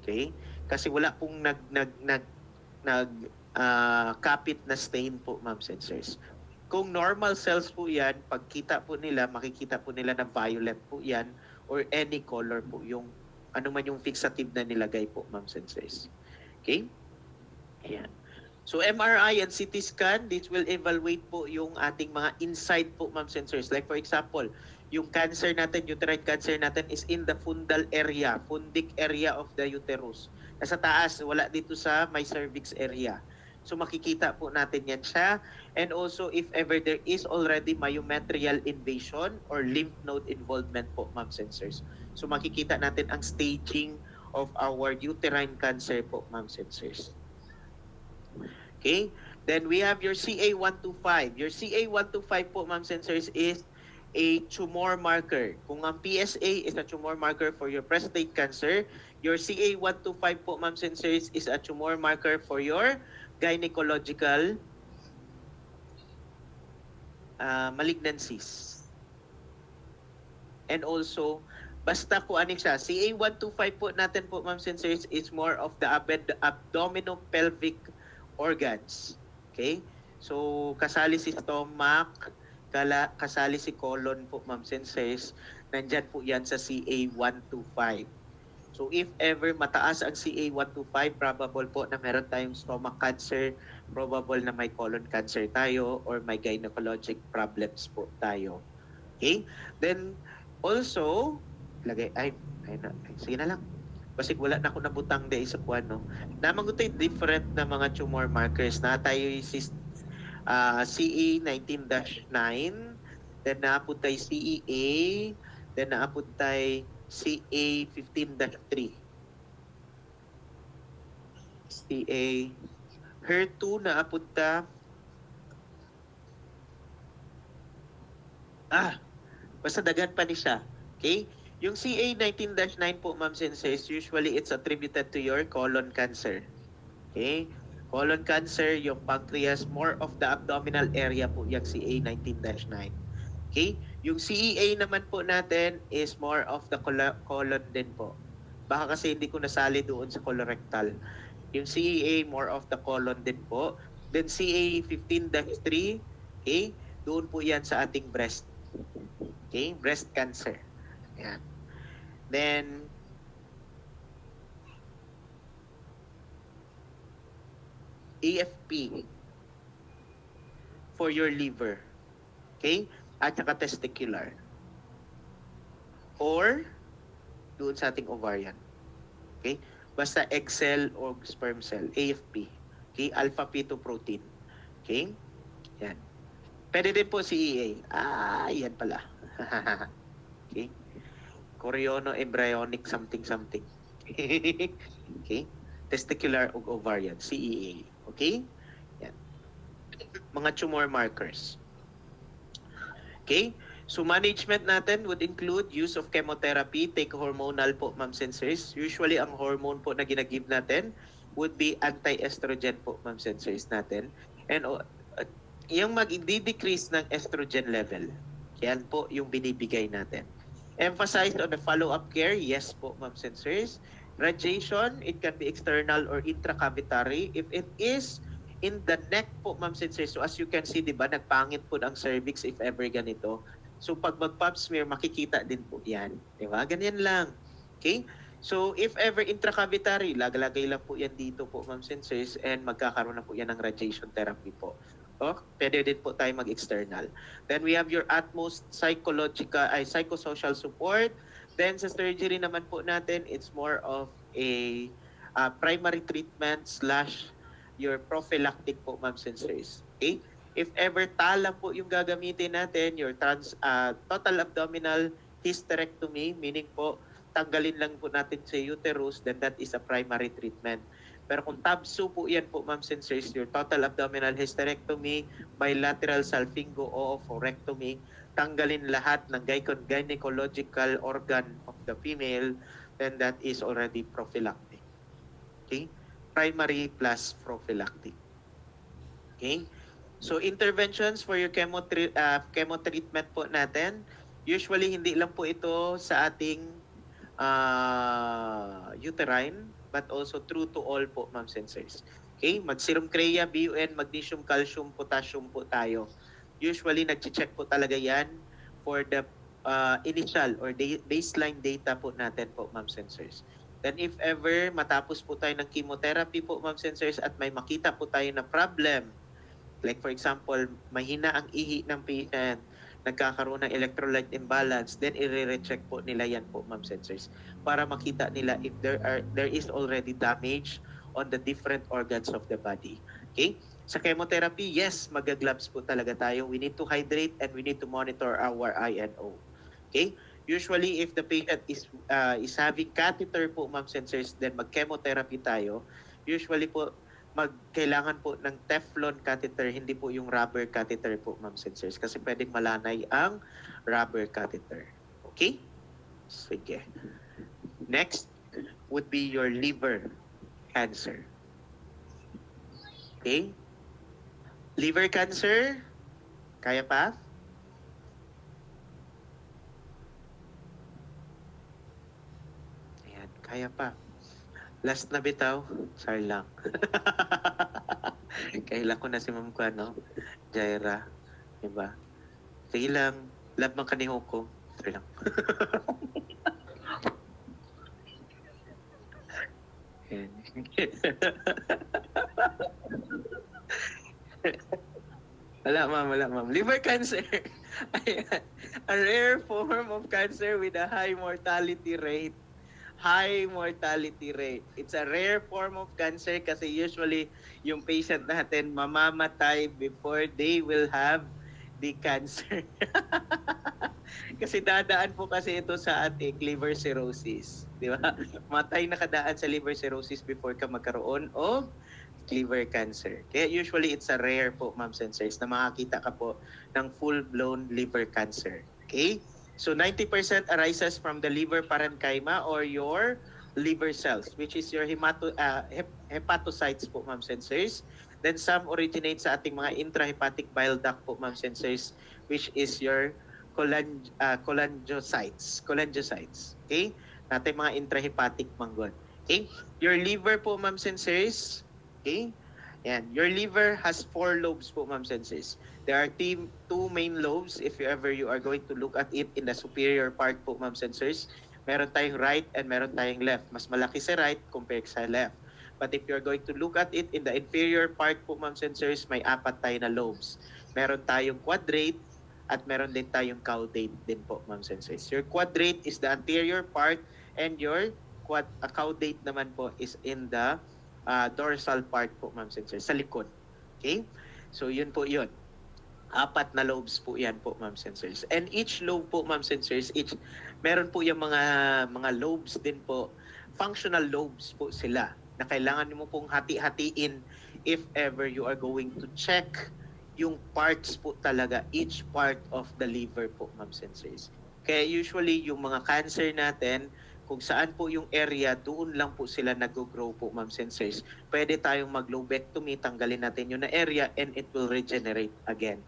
Okay? Kasi wala pong kapit na stain po, ma'am sensors. Kung normal cells po yan, pagkita po nila, makikita po nila na violet po yan or any color po yung ano man yung fixative na nilagay po, ma'am sensors. Okay? Ayan. So MRI and CT scan, this will evaluate po yung ating mga inside po, ma'am sensors. Like for example, yung cancer natin, uterine cancer natin is in the fundal area, fundic area of the uterus. Nasa taas, wala dito sa my cervix area. So makikita po natin yan siya. And also if ever there is already myometrial invasion or lymph node involvement po, ma'am sensors. So makikita natin ang staging of our uterine cancer po, ma'am sensors. Okay? Then we have your CA125. Your CA125 po, ma'am sensors, is a tumor marker. Kung ang PSA is a tumor marker for your prostate cancer, your CA125 po, ma'am sensors, is a tumor marker for your gynecological malignancies. And also, basta po ano siya, CA125 po natin po, ma'am sensors, is more of the abdominopelvic organs. Okay? So, kasali si stomach, kasali si colon po, ma'am senses. Nandyan po yan sa CA125. So, if ever mataas ang CA125, probable po na meron tayong stomach cancer, probable na may colon cancer tayo, or may gynecologic problems po tayo. Okay? Then, also, sige na lang. Kasi wala na ako nabutang de sa kuwan, no? Namang ito different na mga tumor markers na tayo CA19-9, then naapod tayo CEA, then naapod tayo CA15-3. CA HER2 naapod ta basta dagan pa ni siya. Okay? Yung CA19-9 po, ma'am senses, usually it's attributed to your colon cancer. Okay? Colon cancer, yung pancreas, more of the abdominal area po yung CA19-9. Okay? Yung CEA naman po natin is more of the colon din po. Baka kasi hindi ko nasali doon sa colorectal. Yung CEA, more of the colon din po. Then CA15-3, okay? Doon po yan sa ating breast. Okay? Breast cancer. Ayan. Then, AFP for your liver. Okay? At saka testicular. Or, doon sa ating ovarian. Okay? Basta egg cell or sperm cell. AFP. Okay? Alpha-fetoprotein. Okay? Yan. Pwede din po CEA. Yan pala. Okay? Choriono embryonic something. Okay? Testicular o ovarian. CEA. Okay? Yan. Mga tumor markers. Okay? So management natin would include use of chemotherapy, take hormonal po, ma'am sensors. Usually ang hormone po na ginagive natin would be anti-estrogen po, ma'am sensors natin. And yung mag-decrease ng estrogen level. Yan po yung binibigay natin. Emphasize on the follow-up care. Yes po, ma'am sensors. Radiation, it can be external or intracavitary. If it is in the neck po, ma'am sensors, so as you can see, di ba, nagpangit po ang cervix if ever ganito. So pag mag-pap smear, makikita din po yan. Di ba? Ganyan lang. Okay? So if ever intracavitary, lagalagay lang po yan dito po, ma'am sensors, and magkakaroon na po yan ng radiation therapy po. Pwede din po tayo mag-external. Then we have your utmost psychosocial support. Then sa surgery naman po natin, it's more of a primary treatment / your prophylactic po, ma'am sensors. Okay? If ever tala po yung gagamitin natin, your total abdominal hysterectomy, meaning po tanggalin lang po natin sa uterus, then that is a primary treatment. Pero kung TABSO po yan po, ma'am sensors, your total abdominal hysterectomy, bilateral salpingo o oophorectomy, tanggalin lahat ng gynecological organ of the female, then that is already prophylactic. Okay? Primary plus prophylactic. Okay? So interventions for your chemo treatment po natin, usually hindi lang po ito sa ating uterine, but also true to all po, ma'am sensors. Okay? Mag-serum cream, BUN, magnesium, calcium, potassium po tayo. Usually, nag-check po talaga yan for the initial or baseline data po natin po, ma'am sensors. Then if ever matapos po tayo ng chemotherapy po, ma'am sensors, at may makita po tayo na problem, like for example, mahina ang ihi ng patient, nagkakaroon ng electrolyte imbalance, then i-recheck po nila yan po, ma'am sensors, para makita nila if there is already damage on the different organs of the body. Okay? Sa chemotherapy, yes, mag-gloves po talaga tayo. We need to hydrate and we need to monitor our INO. Okay? Usually, if the patient is having catheter po, ma'am sensors, then mag-chemotherapy tayo. Usually po, kailangan po ng Teflon catheter, hindi po yung rubber catheter po, ma'am sensors, kasi pwedeng malanay ang rubber catheter. Okay? Sige. Next would be your liver cancer. Okay? Liver cancer, kaya pa? Ayan, kaya pa. Last na bitaw, sorry lang. Kaila ko na si Ma'am ko, ano, Jaira. Diba? Sige lang, love man kaniho ko. Sorry lang. Wala ma'am. Liver cancer. Ayan. A rare form of cancer with a high mortality rate. High mortality rate. It's a rare form of cancer kasi usually yung patient natin mamamatay before they will have the cancer. Kasi dadaan po kasi ito sa ating liver cirrhosis. Di ba? Matay na kadaan sa liver cirrhosis before ka magkaroon of liver cancer. Kaya usually it's a rare po, ma'am sensors, na makakita ka po ng full-blown liver cancer. Okay? So 90% arises from the liver parenchyma or your liver cells, which is your hepatocytes po, ma'am sensors. Then some originate sa ating mga intrahepatic bile duct po, ma'am sensors, which is your cholangiocytes. Cholangiocytes. Okay? Natin mga intrahepatic manggon. Okay? Your liver po, ma'am sensors, okay? Yan. Your liver has 4 lobes po, ma'am senses. There are two main lobes if you are going to look at it in the superior part po, ma'am sensors. Meron tayong right and meron tayong left. Mas malaki sa right compared sa left. But if you're going to look at it in the inferior part po, ma'am sensors, may 4 tayo na lobes. Meron tayong quadrate at meron din tayong caudate din po, ma'am sensors. Your quadrate is the anterior part and your caudate naman po is in the dorsal part po, ma'am sensors, sa likod. Okay? So, yun po yun. 4 na lobes po yan po, ma'am sensors. And each lobe po, ma'am sensors, meron po yung mga lobes din po, functional lobes po sila, na kailangan mo pong hati-hatiin if ever you are going to check yung parts po talaga, each part of the liver po, ma'am sensors. Kaya usually, yung mga cancer natin, kung saan po yung area, doon lang po sila nag-grow po, ma'am sensors. Pwede tayong mag-lobectomy, tanggalin natin yung na area and it will regenerate again.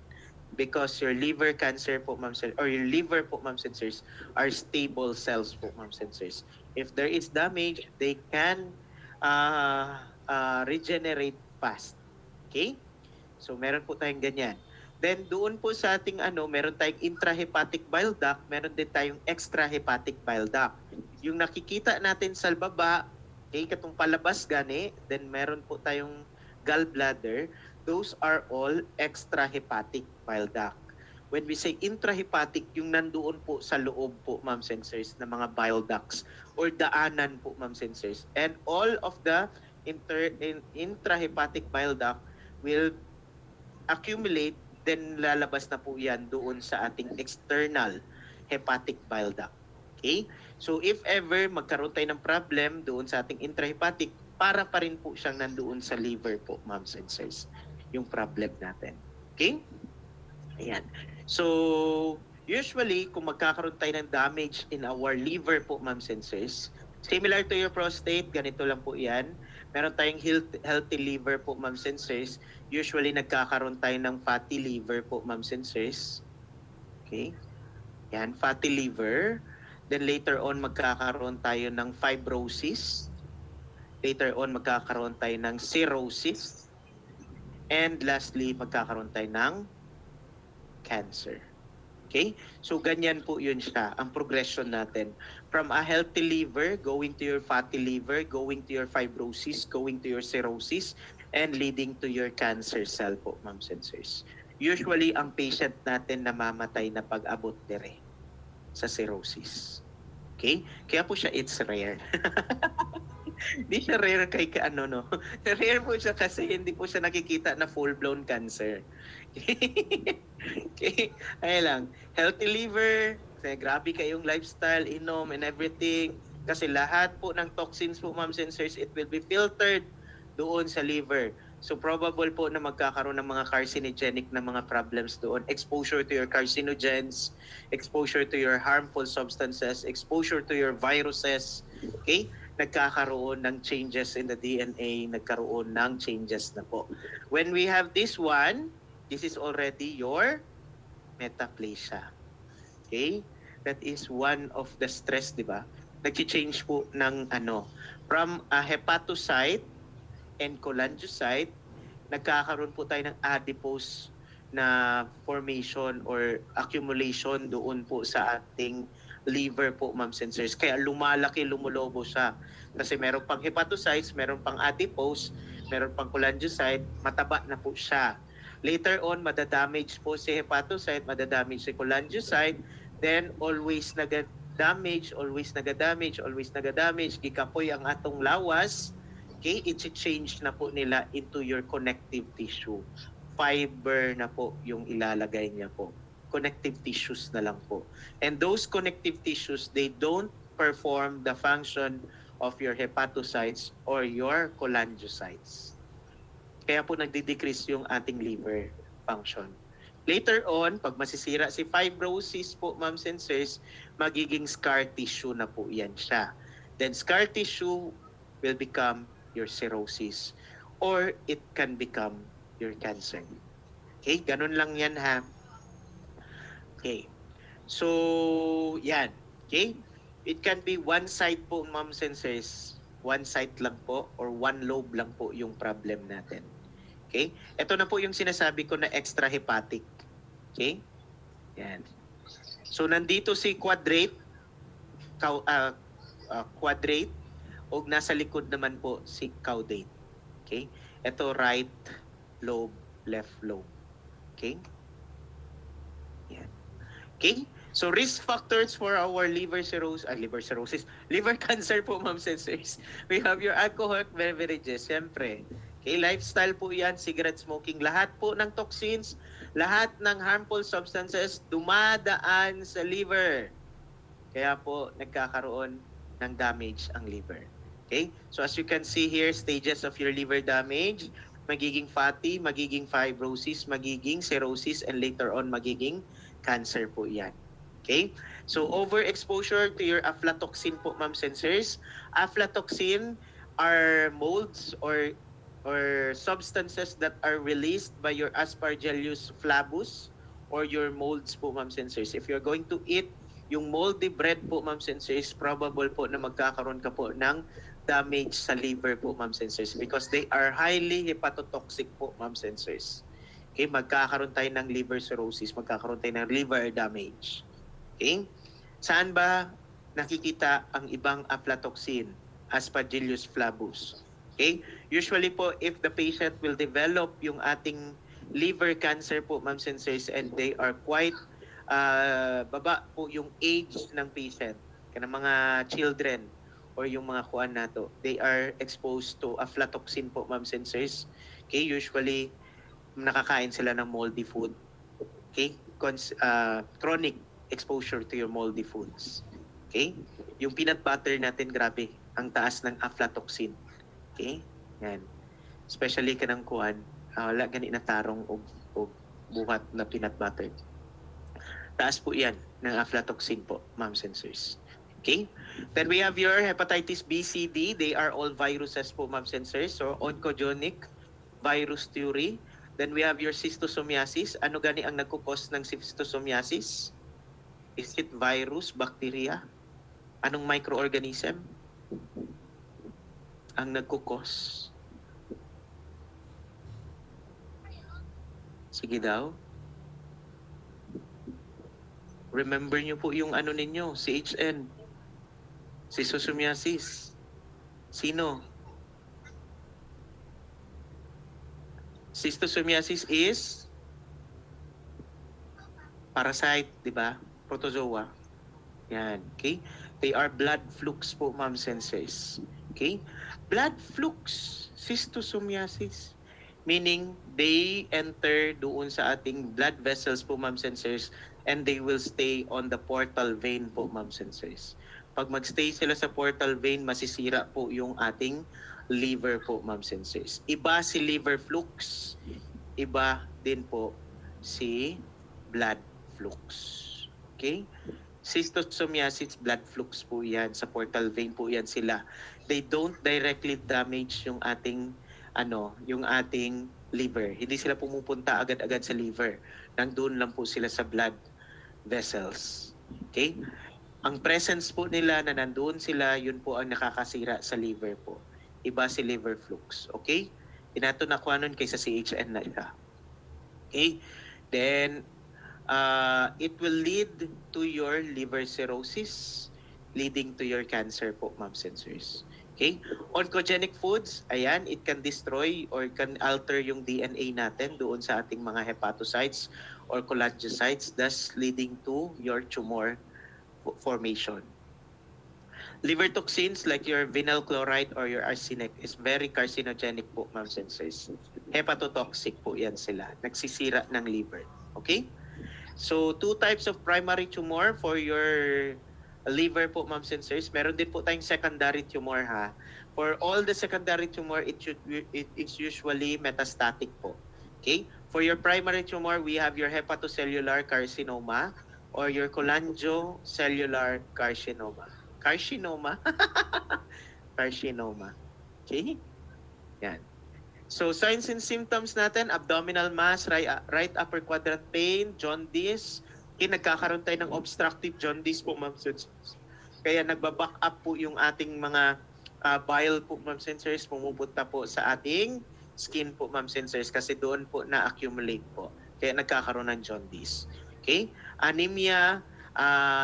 Because your liver cancer po, ma'am sensors, or your liver po, ma'am sensors, are stable cells po, ma'am sensors. If there is damage, they can regenerate fast. Okay? So, meron po tayong ganyan. Then, doon po sa ating meron tayong intrahepatic bile duct, meron din tayong extrahepatic bile duct. Yung nakikita natin sa baba, okay, katong palabas gani, then meron po tayong gallbladder, those are all extrahepatic bile duct. When we say intrahepatic, yung nandoon po sa loob po, ma'am sensors, na mga bile ducts or daanan po, ma'am sensors. And all of the intrahepatic bile duct will accumulate, then lalabas na po yan doon sa ating external hepatic bile duct. Okay? So if ever magkaroon tayo ng problem doon sa ating intrahepatic, para pa rin po siyang nandoon sa liver po, ma'am sensors, yung problem natin. Okay? Ayan. So, usually, kung magkakaroon tayo ng damage in our liver po, ma'am sensors, similar to your prostate, ganito lang po yan. Meron tayong healthy liver po, ma'am sensors. Usually, nagkakaroon tayo ng fatty liver po, ma'am sensors. Okay? Yan, fatty liver. Then later on, magkakaroon tayo ng fibrosis. Later on, magkakaroon tayo ng cirrhosis. And lastly, magkakaroon tayo ng cancer. Okay? So, ganyan po yun siya, ang progression natin. From a healthy liver, going to your fatty liver, going to your fibrosis, going to your cirrhosis, and leading to your cancer cell po, ma'am sensors. Usually, ang patient natin namamatay na pag-abot dire sa cirrhosis. Okay? Kaya po siya, it's rare. Hindi siya rare kay ano, no? Rare po siya kasi hindi po siya nakikita na full-blown cancer. Okay? Ay lang. Healthy liver, kasi grabe kayong lifestyle, inom and everything. Kasi lahat po ng toxins po, ma'am sensors, it will be filtered doon sa liver. So probable po na magkakaroon ng mga carcinogenic na mga problems doon. Exposure to your carcinogens, exposure to your harmful substances, exposure to your viruses. Okay? Nagkakaroon ng changes in the DNA, nagkaroon ng changes na po. When we have this one, this is already your metaplasia. Okay? That is one of the stress, di ba? Nag-change po ng from a hepatocyte and cholangiocyte, nagkakaroon po tayo ng adipose na formation or accumulation doon po sa ating liver po, ma'am and sirs. Kaya lumalaki, lumulobo siya. Kasi meron pang hepatocytes, meron pang adipose, meron pang cholangiocyte, mataba na po siya. Later on, madadamage po si hepatocyte, madadamage si cholangiocyte, then always nagadamage, always nagadamage, gikapoy ang atong lawas, okay, i-change na po nila into your connective tissue. Fiber na po yung ilalagay niya po. Connective tissues na lang po. And those connective tissues, they don't perform the function of your hepatocytes or your cholangiocytes. Kaya po nagdi-decrease yung ating liver function. Later on, pag masisira si fibrosis po, ma'am and sirs, magiging scar tissue na po yan siya. Then scar tissue will become your cirrhosis or it can become your cancer. Okay, ganun lang yan ha. Okay, so yan. Okay, it can be one side po, ma'am and sirs, one side lang po or one lobe lang po yung problem natin. Okay, ito na po yung sinasabi ko na extrahepatic. Okay, yan. So nandito si quadrate, quadrate, o nasa likod naman po si caudate. Okay? Ito right lobe, left lobe. Okay? Yan. Okay? So risk factors for our liver cirrhosis, liver cancer po, ma'am and sirs. We have your alcoholic beverages, siyempre. Okay, lifestyle po yan, cigarette smoking, lahat po ng toxins, lahat ng harmful substances dumadaan sa liver. Kaya po nagkakaroon ng damage ang liver. Okay? So as you can see here, stages of your liver damage, magiging fatty, magiging fibrosis, magiging cirrhosis, and later on magiging cancer po yan. Okay? So overexposure to your aflatoxin po, ma'am and sirs. Aflatoxin are molds or substances that are released by your Aspergillus flavus or your molds po, ma'am and sirs. If you're going to eat yung moldy bread po, ma'am and sirs, probable po na magkakaroon ka po ng damage sa liver po, ma'am and sirs, because they are highly hepatotoxic po, ma'am and sirs. Okay, magkakaroon tayo ng liver cirrhosis, magkakaroon tayo ng liver damage. Okay? Saan ba nakikita ang ibang aflatoxin? Aspergillus flavus. Okay? Usually po, if the patient will develop yung ating liver cancer po, ma'am and sirs, and they are quite baba po yung age ng patient, kana mga children or yung mga kuan nato, they are exposed to aflatoxin po, ma'am and sirs. Okay? Usually, nakakain sila ng moldy food. Okay? Chronic exposure to your moldy foods. Okay? Yung peanut butter natin, grabe, ang taas ng aflatoxin. Okay? Yan. Especially kanang kuan, wala gani na tarong o buhat na peanut butter. Taas po yan ng aflatoxin po, ma'am and sirs. Okay? Then we have your hepatitis B, C, D. They are all viruses po, ma'am and sirs. So, oncogenic virus theory. Then we have your schistosomiasis. Ano gani ang nagkukos ng schistosomiasis? Is it virus, bacteria? Anong microorganism ang nagkukos? Sige daw. Remember nyo po yung ano ninyo, CHN. Schistosomiasis. Sino? Schistosomiasis is parasite, di ba? Protozoa. Yan, okay? They are blood flukes po, ma'am and sirs. Okay? Blood flukes, schistosomiasis. Meaning, they enter doon sa ating blood vessels po, ma'am and sirs, and they will stay on the portal vein po, ma'am and sirs. Pag magstay sila sa portal vein, masisira po yung ating liver po, ma'am and sirs. Iba si liver flukes, iba din po si blood flukes. Okay? Schistosomiasis, blood flukes po yan. Sa portal vein po yan sila. They don't directly damage yung ating yung ating liver. Hindi sila pumupunta agad-agad sa liver. Nandun lang po sila sa blood vessels. Okay? Ang presence po nila na nandun sila, yun po ang nakakasira sa liver po. Iba si liver flukes. Okay? Inato na kuha nun kaysa CHN na siya. Okay? Then, it will lead to your liver cirrhosis, leading to your cancer po, ma'am sensors. Okay? Oncogenic foods, ayan, it can destroy or can alter yung DNA natin doon sa ating mga hepatocytes or cholangiocytes, thus leading to your tumor formation. Liver toxins like your vinyl chloride or your arsenic is very carcinogenic po, ma'am sensors. Hepatotoxic po yan sila. Nagsisira ng liver. Okay? So, two types of primary tumor for your liver po, ma'am sensors. Meron din po tayong secondary tumor ha. For all the secondary tumor, it is usually metastatic po. Okay? For your primary tumor, we have your hepatocellular carcinoma or your cholangiocellular carcinoma. Carcinoma? Carcinoma. Okay? Yan. So, signs and symptoms natin, abdominal mass, right upper quadrant pain, jaundice. Okay, nagkakaroon tayo ng obstructive jaundice po, ma'am sensors. Kaya nagbaback up po yung ating mga bile po, ma'am sensors, pumupunta po sa ating skin po, ma'am sensors, kasi doon po na-accumulate po. Kaya nagkakaroon ng jaundice. Okay? Anemia,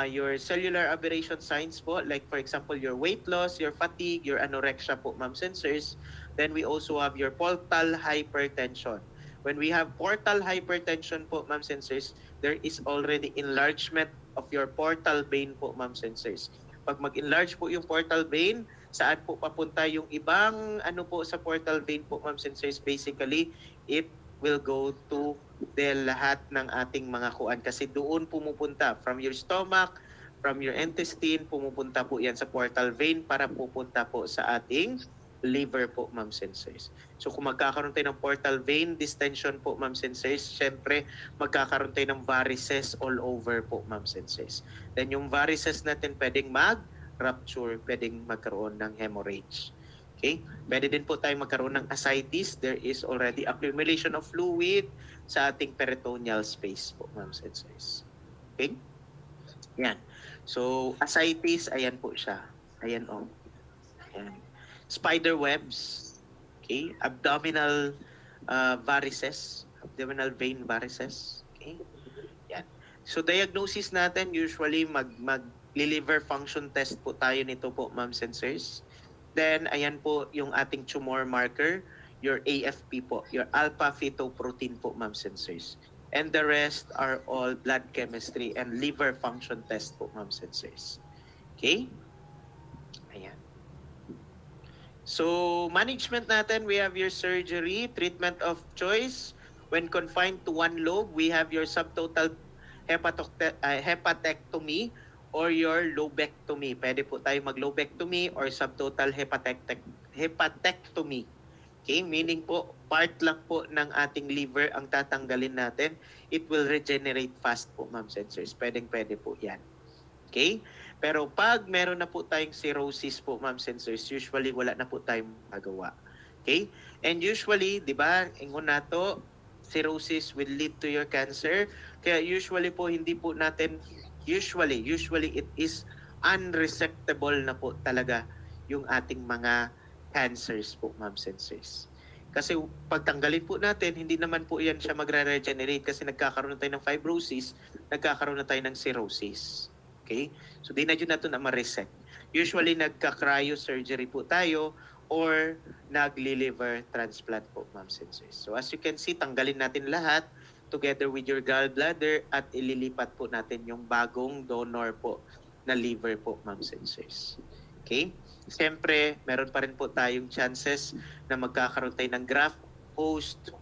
your cellular aberration signs po, like for example, your weight loss, your fatigue, your anorexia po, ma'am sensors. Then we also have your portal hypertension. When we have portal hypertension po, ma'am sensors, there is already enlargement of your portal vein po, ma'am sensors. Pag mag-enlarge po yung portal vein, saan po papunta yung ibang ano po sa portal vein po, ma'am sensors? Basically, it will go to the lahat ng ating mga kuan kasi doon pumupunta from your stomach, from your intestine, pumupunta po yan sa portal vein para pupunta po sa ating liver po, ma'am sensors. So kung magkakaroon tayo ng portal vein distension po, ma'am sensors, syempre magkakaroon tayo ng varices all over po, ma'am sensors. Then yung varices natin pwedeng mag-rupture, pwedeng magkaroon ng hemorrhage. Okay? Pwede din po tayo magkaroon ng ascites. There is already accumulation of fluid sa ating peritoneal space po, ma'am sensors. Okay? Yan. So, ascites, ayan po siya. Ayan o. Ayan. Spider webs, okay, abdominal varices, abdominal vein varices, okay. Yan. So diagnosis natin usually mag liver function test po tayo nito po, ma'am sensors. Then ayan po yung ating tumor marker, your AFP po, your alpha fetoprotein po, ma'am sensors. And the rest are all blood chemistry and liver function test po, ma'am sensors. Okay? Ayan. So, management natin, we have your surgery, treatment of choice. When confined to one lobe, we have your subtotal hepatectomy or your lobectomy. Pwede po tayo mag-lobectomy or subtotal hepatectomy. Okay, meaning po, part lang po ng ating liver ang tatanggalin natin. It will regenerate fast po, ma'am sensors. Pwede po yan. Okay? Pero pag meron na po tayong cirrhosis po, ma'am sensors, usually wala na po tayong magawa. Okay? And usually, di ba, ingon nato, cirrhosis will lead to your cancer. Kaya usually po, hindi po natin, usually it is unresectable na po talaga yung ating mga cancers po, ma'am sensors. Kasi pagtanggalin po natin, hindi naman po yan siya magre-regenerate kasi nagkakaroon na tayo ng fibrosis, nagkakaroon na tayo ng cirrhosis. Okay? So, di na yun natin na ma-reset. Usually, nagka-cryosurgery po tayo or nagli-liver transplant po, ma'am sensors. So, as you can see, tanggalin natin lahat together with your gallbladder at ililipat po natin yung bagong donor po na liver po, ma'am sensors. Okay? Siyempre, meron pa rin po tayong chances na magkakaroon tayo ng graft host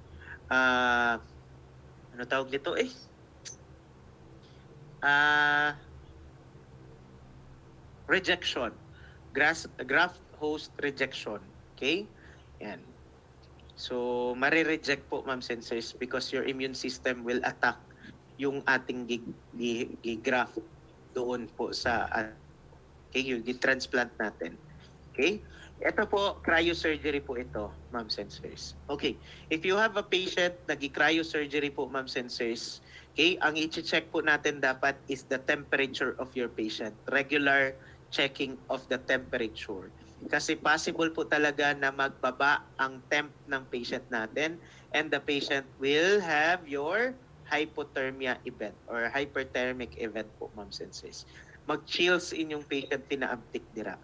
ano tawag dito rejection. Graft host rejection. Okay? Yan. So, mare-reject po, ma'am sensors, because your immune system will attack yung ating graft doon po sa okay, yung transplant natin. Okay? Ito po, cryosurgery po ito, ma'am sensors. Okay. If you have a patient nag-cryosurgery po, ma'am sensors, okay, ang i-check po natin dapat is the temperature of your patient. Regular checking of the temperature. Kasi possible po talaga na magbaba ang temp ng patient natin and the patient will have your hypothermia event or hyperthermic event po, ma'ams and sirs. Mag-chills inyong patient tinaabtik dira.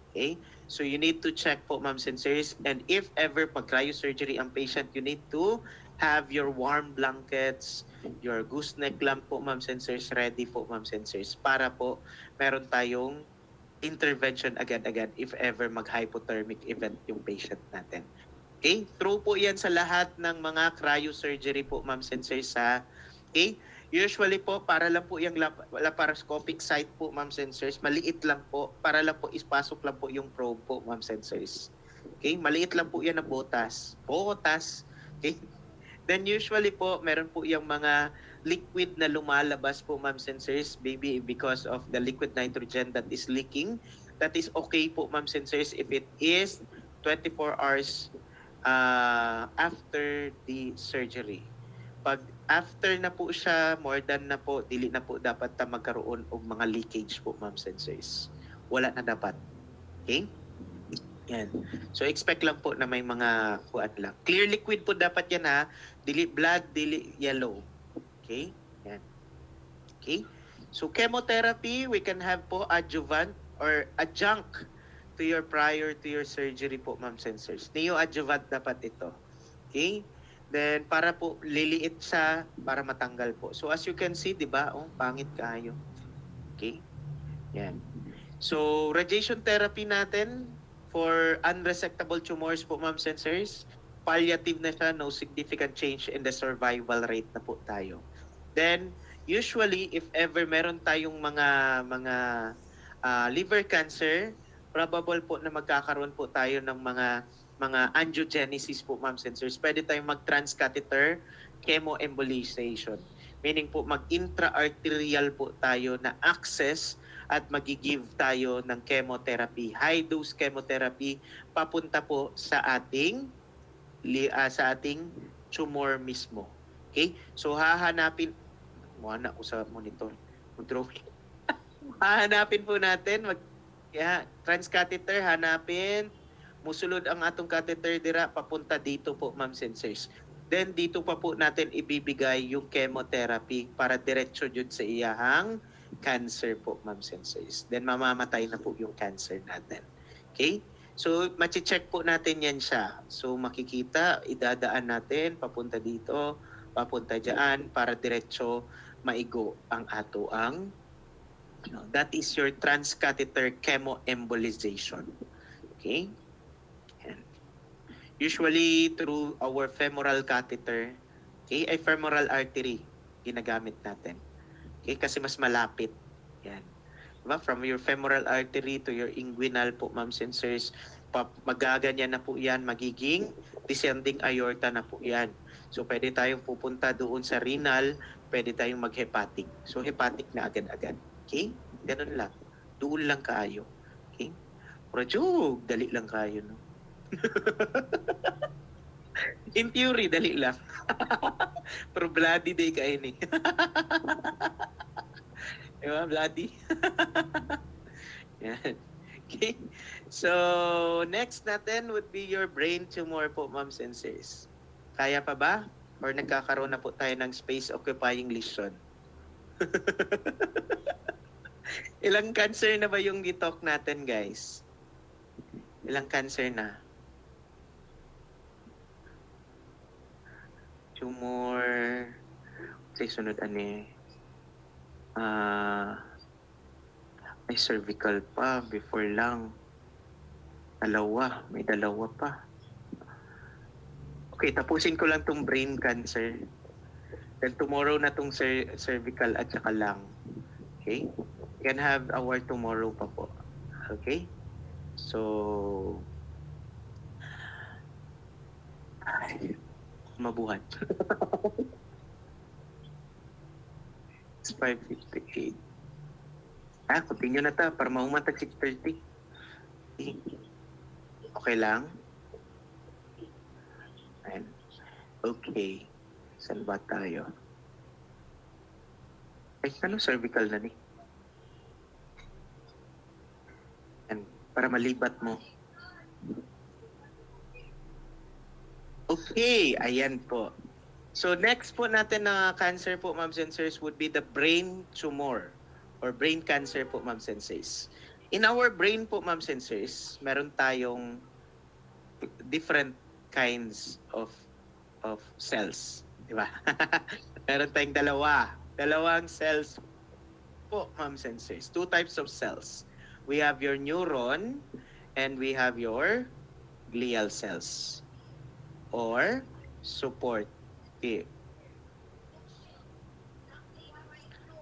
Okay? So you need to check po, ma'ams and sirs, and if ever pag cryosurgery ang patient, you need to have your warm blankets, your gooseneck lamp po, ma'ams and sirs, ready po, ma'ams and sirs, para po meron tayong intervention agad-agad if ever mag-hypothermic event yung patient natin. Okay? True po yan sa lahat ng mga cryosurgery po, ma'ams and sirs, ha? Okay? Usually po, para lang po yung laparoscopic site po, ma'ams and sirs, maliit lang po, para lang po ispasok lang po yung probe po, ma'ams and sirs. Okay? Maliit lang po yan na botas. Botas. Okay? Then usually po, meron po yung mga liquid na lumalabas po, ma'ams and sirs, maybe because of the liquid nitrogen that is leaking. That is okay po, ma'ams and sirs, if it is 24 hours after the surgery. Pag after na po siya, more than na po, dili na po dapat ta magkaroon og mga leakage po, ma'ams and sirs. Wala na dapat. Okay? Yan. So expect lang po na may mga kuan lang. Clear liquid po dapat yan, ha. Dili blood, dili yellow. Okay? Yan. Okay? So chemotherapy, we can have po adjuvant or adjunct to your prior to your surgery po, ma'ams and sirs. Neo-adjuvant dapat ito. Okay? Then para po liliit siya para matanggal po. So as you can see, 'di ba? Oh, pangit kayo. Okay? Yan. So radiation therapy natin for unresectable tumors po, ma'am and sirs, palliative na siya, no significant change in the survival rate na po tayo. Then usually if ever meron tayong mga liver cancer, probable po na magkakaroon po tayo ng mga angiogenesis po, ma'am and sirs. Pwede tayong mag-transcatheter chemoembolization. Meaning po mag-intra-arterial po tayo na access at magigive tayo ng chemotherapy, high dose chemotherapy papunta po sa ating tumor mismo. Okay? So hahanapin mo na ko sa monitor. Hahanapin po natin transcatheter, hanapin, musulod ang atong catheter dira papunta dito po, ma'am and sirs. Then dito pa po natin ibibigay yung chemotherapy para diretso jud sa iyahang cancer po, ma'am and sirs. Then mamamatay na po yung cancer natin. Okay? So machi-check po natin yan siya. So makikita, idadaan natin papunta dito, papunta diyan para diretso maigo ang ato ang that is your transcatheter chemoembolization. Okay? Yan. Usually through our femoral catheter, okay, ay femoral artery ginagamit natin. Okay, kasi mas malapit. Yan. Diba? From your femoral artery to your inguinal po, ma'am and sirs, magaganyan na po yan, magiging descending aorta na po yan. So pwede tayong pupunta doon sa renal, pwede tayong mag-hepatic. So hepatic na agad-agad. Okay? Ganun lang. Doon lang kaayo. Okay? Pero jog, dali lang kayo, no? In theory, dali lang. Pero bloody day kayo ni. Diba, bloody? Yan. Okay? So, next natin would be your brain tumor po, ma'am and sirs. Kaya pa ba? Or nagkakaroon na po tayo ng space-occupying lesion? Ilang cancer na ba yung gitalk natin, guys? Ilang cancer na? Tumor. Okay, sunod ani. May cervical pa before lang. May dalawa pa. Okay, tapusin ko lang tong brain cancer. Then tomorrow na tong cervical at saka lung. Okay? We can have our tomorrow pa po. Okay? So, mabuhat. It's 5:58. Continue na ta para mahumatag 6:30. Okay lang? Ayan. Okay. Saan ba tayo? Ay, ano cervical na ni? Ayan. Para malibat mo. Okay, ayan po. So next po natin na cancer po, ma'am sensors, would be the brain tumor or brain cancer po, ma'am sensors. In our brain po, ma'am sensors, meron tayong different kinds of cells, di ba? Meron tayong dalawang cells po, ma'am sensors. Two types of cells. We have your neuron and we have your glial cells or supportive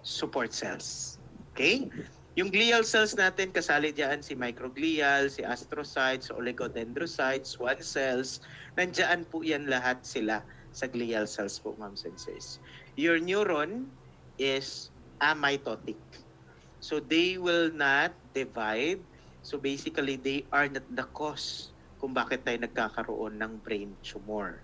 support cells. Okay? Yung glial cells natin, kasali dyan si microglial, si astrocytes, oligodendrocytes, Schwann cells. Nandiyan po yan lahat sila sa glial cells po, ma'am sensors. Your neuron is amitotic. So they will not divide. So basically, they are not the cause kung bakit tayo nagkakaroon ng brain tumor.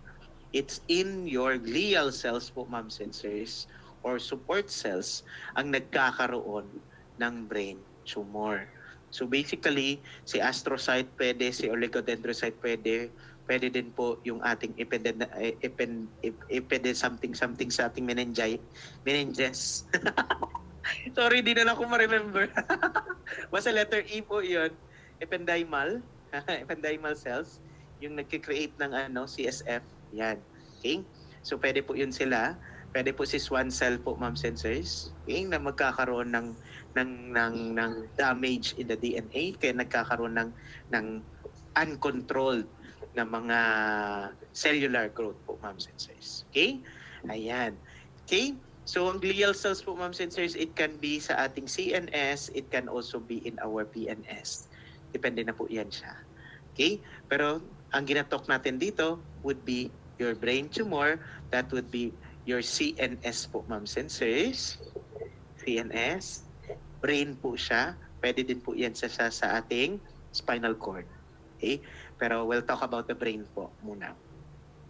It's in your glial cells po, ma'am sensors, or support cells ang nagkakaroon ng brain tumor. So basically, si astrocyte pwede, si oligodendrocyte pwede, pwede din po yung ating something sa ating meninges. Sorry, di na lang ako ma-remember. Basta letter E po yun. Ependymal. Ependymal cells. Yung nagkikreate ng CSF. Yan. Okay? So, pwede po yun sila. Pwede po si Schwann cell po, ma'am sensors. Okay? Na magkakaroon ng damage in the DNA. Kaya nagkakaroon ng uncontrolled na mga cellular growth po, ma'am sensors. Okay? Ayan. Okay? So, ang glial cells po, ma'am sensors, it can be sa ating CNS, it can also be in our PNS. Depende na po yan siya. Okay? Pero, ang ginatok natin dito would be your brain tumor. That would be your CNS po, ma'am sensors. CNS. Brain po siya. Pwede din po yan sa ating spinal cord. Okay? Pero we'll talk about the brain po muna.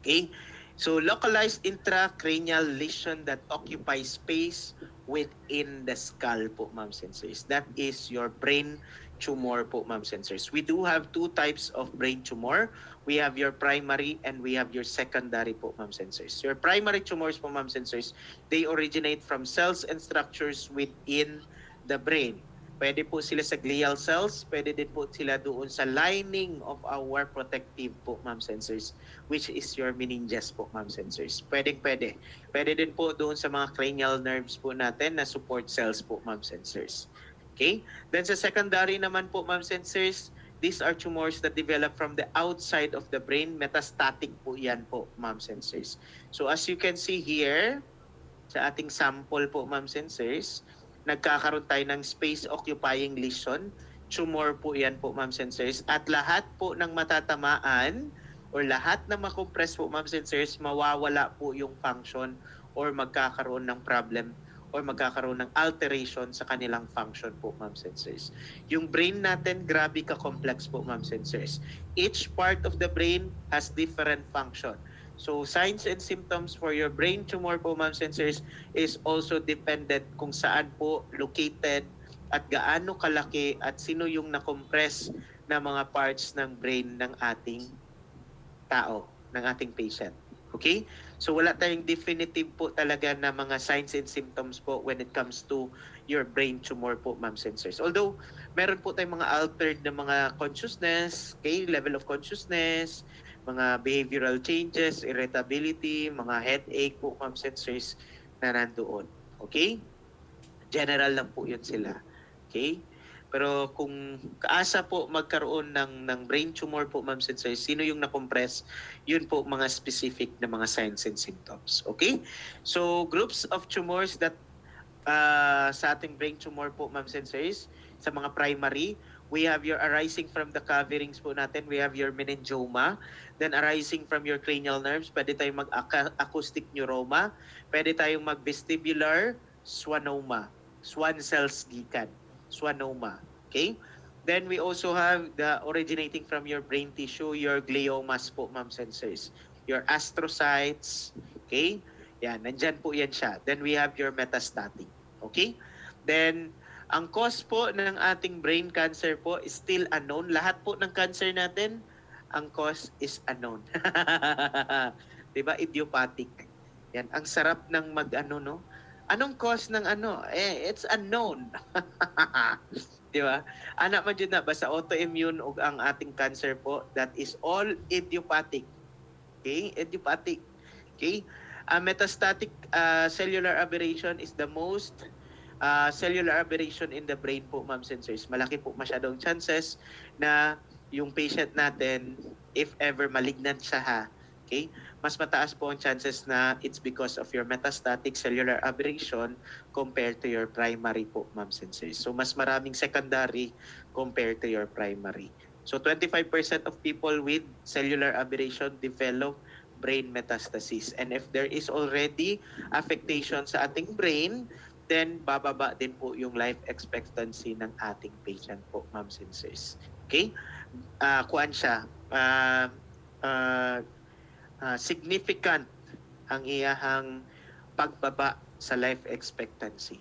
Okay? So, localized intracranial lesion that occupies space within the skull po, ma'am sensors. That is your brain tumor po, ma'am sensors. We do have two types of brain tumor. We have your primary and we have your secondary po, ma'am sensors. Your primary tumors po, ma'am sensors, they originate from cells and structures within the brain. Pwede po sila sa glial cells, pwede din po sila doon sa lining of our protective po, ma'am sensors, which is your meninges po, ma'am sensors. Pwede. Pwede din po doon sa mga cranial nerves po natin na support cells po, ma'am sensors. Okay? Then sa secondary naman po, ma'am sensors, these are tumors that develop from the outside of the brain. Metastatic po yan po, ma'am sensors. So as you can see here, sa ating sample po, ma'am sensors, nagkakaroon tayo ng space-occupying lesion. Tumor po yan po, ma'am sensors. At lahat po ng matatamaan or lahat ng makompress po, ma'am sensors, mawawala po yung function or magkakaroon ng problem or magkakaroon ng alteration sa kanilang function po, ma'am sensors. Yung brain natin, grabe ka-complex po, ma'am sensors. Each part of the brain has different function. So, signs and symptoms for your brain tumor po, ma'am sensors, is also dependent kung saan po located at gaano kalaki at sino yung na-compress na mga parts ng brain ng ating tao, ng ating patient. Okay? So wala tayong definitive po talaga na mga signs and symptoms po when it comes to your brain tumor po, ma'am sensors. Although, meron po tayong mga altered na mga consciousness, okay, level of consciousness, mga behavioral changes, irritability, mga headache po, ma'am sensors na nandoon. Okay? General lang po yun sila. Okay? Pero kung kaasa po magkaroon ng brain tumor po, ma'am sensors, sino yung na-compress, yun po mga specific na mga signs and symptoms. Okay? So, groups of tumors that sa ating brain tumor po, ma'am sensors, sa mga primary, we have your arising from the coverings po natin, we have your meningioma, then arising from your cranial nerves, pwede tayong mag-acoustic neuroma, pwede tayong mag-vestibular schwannoma, Schwann cells gikan, schwannoma. Okay? Then we also have the originating from your brain tissue, your gliomas po, ma'am sensors. Your astrocytes, okay? Yan, nandyan po yan siya. Then we have your metastatic. Okay? Then, ang cause po ng ating brain cancer po is still unknown. Lahat po ng cancer natin, ang cause is unknown. 'Di ba? Idiopathic. Yan, ang sarap ng mag-ano, no? Anong cause ng ano? It's unknown. 'Di ba? Anak man jud na basta autoimmune ug ang ating cancer po, that is all idiopathic. Okay? Idiopathic. Okay? Metastatic cellular aberration is the most cellular aberration in the brain po, ma'am sensors. Malaki po masyadong chances na yung patient natin, if ever malignant siya ha, okay, mas mataas po ang chances na it's because of your metastatic cellular aberration compared to your primary po, ma'am sensors. So mas maraming secondary compared to your primary. So 25% of people with cellular aberration develop brain metastasis. And if there is already affectation sa ating brain, then bababa din po yung life expectancy ng ating patient po, ma'am sensors. Okay? Kuan siya. Significant ang iyahang pagbaba sa life expectancy.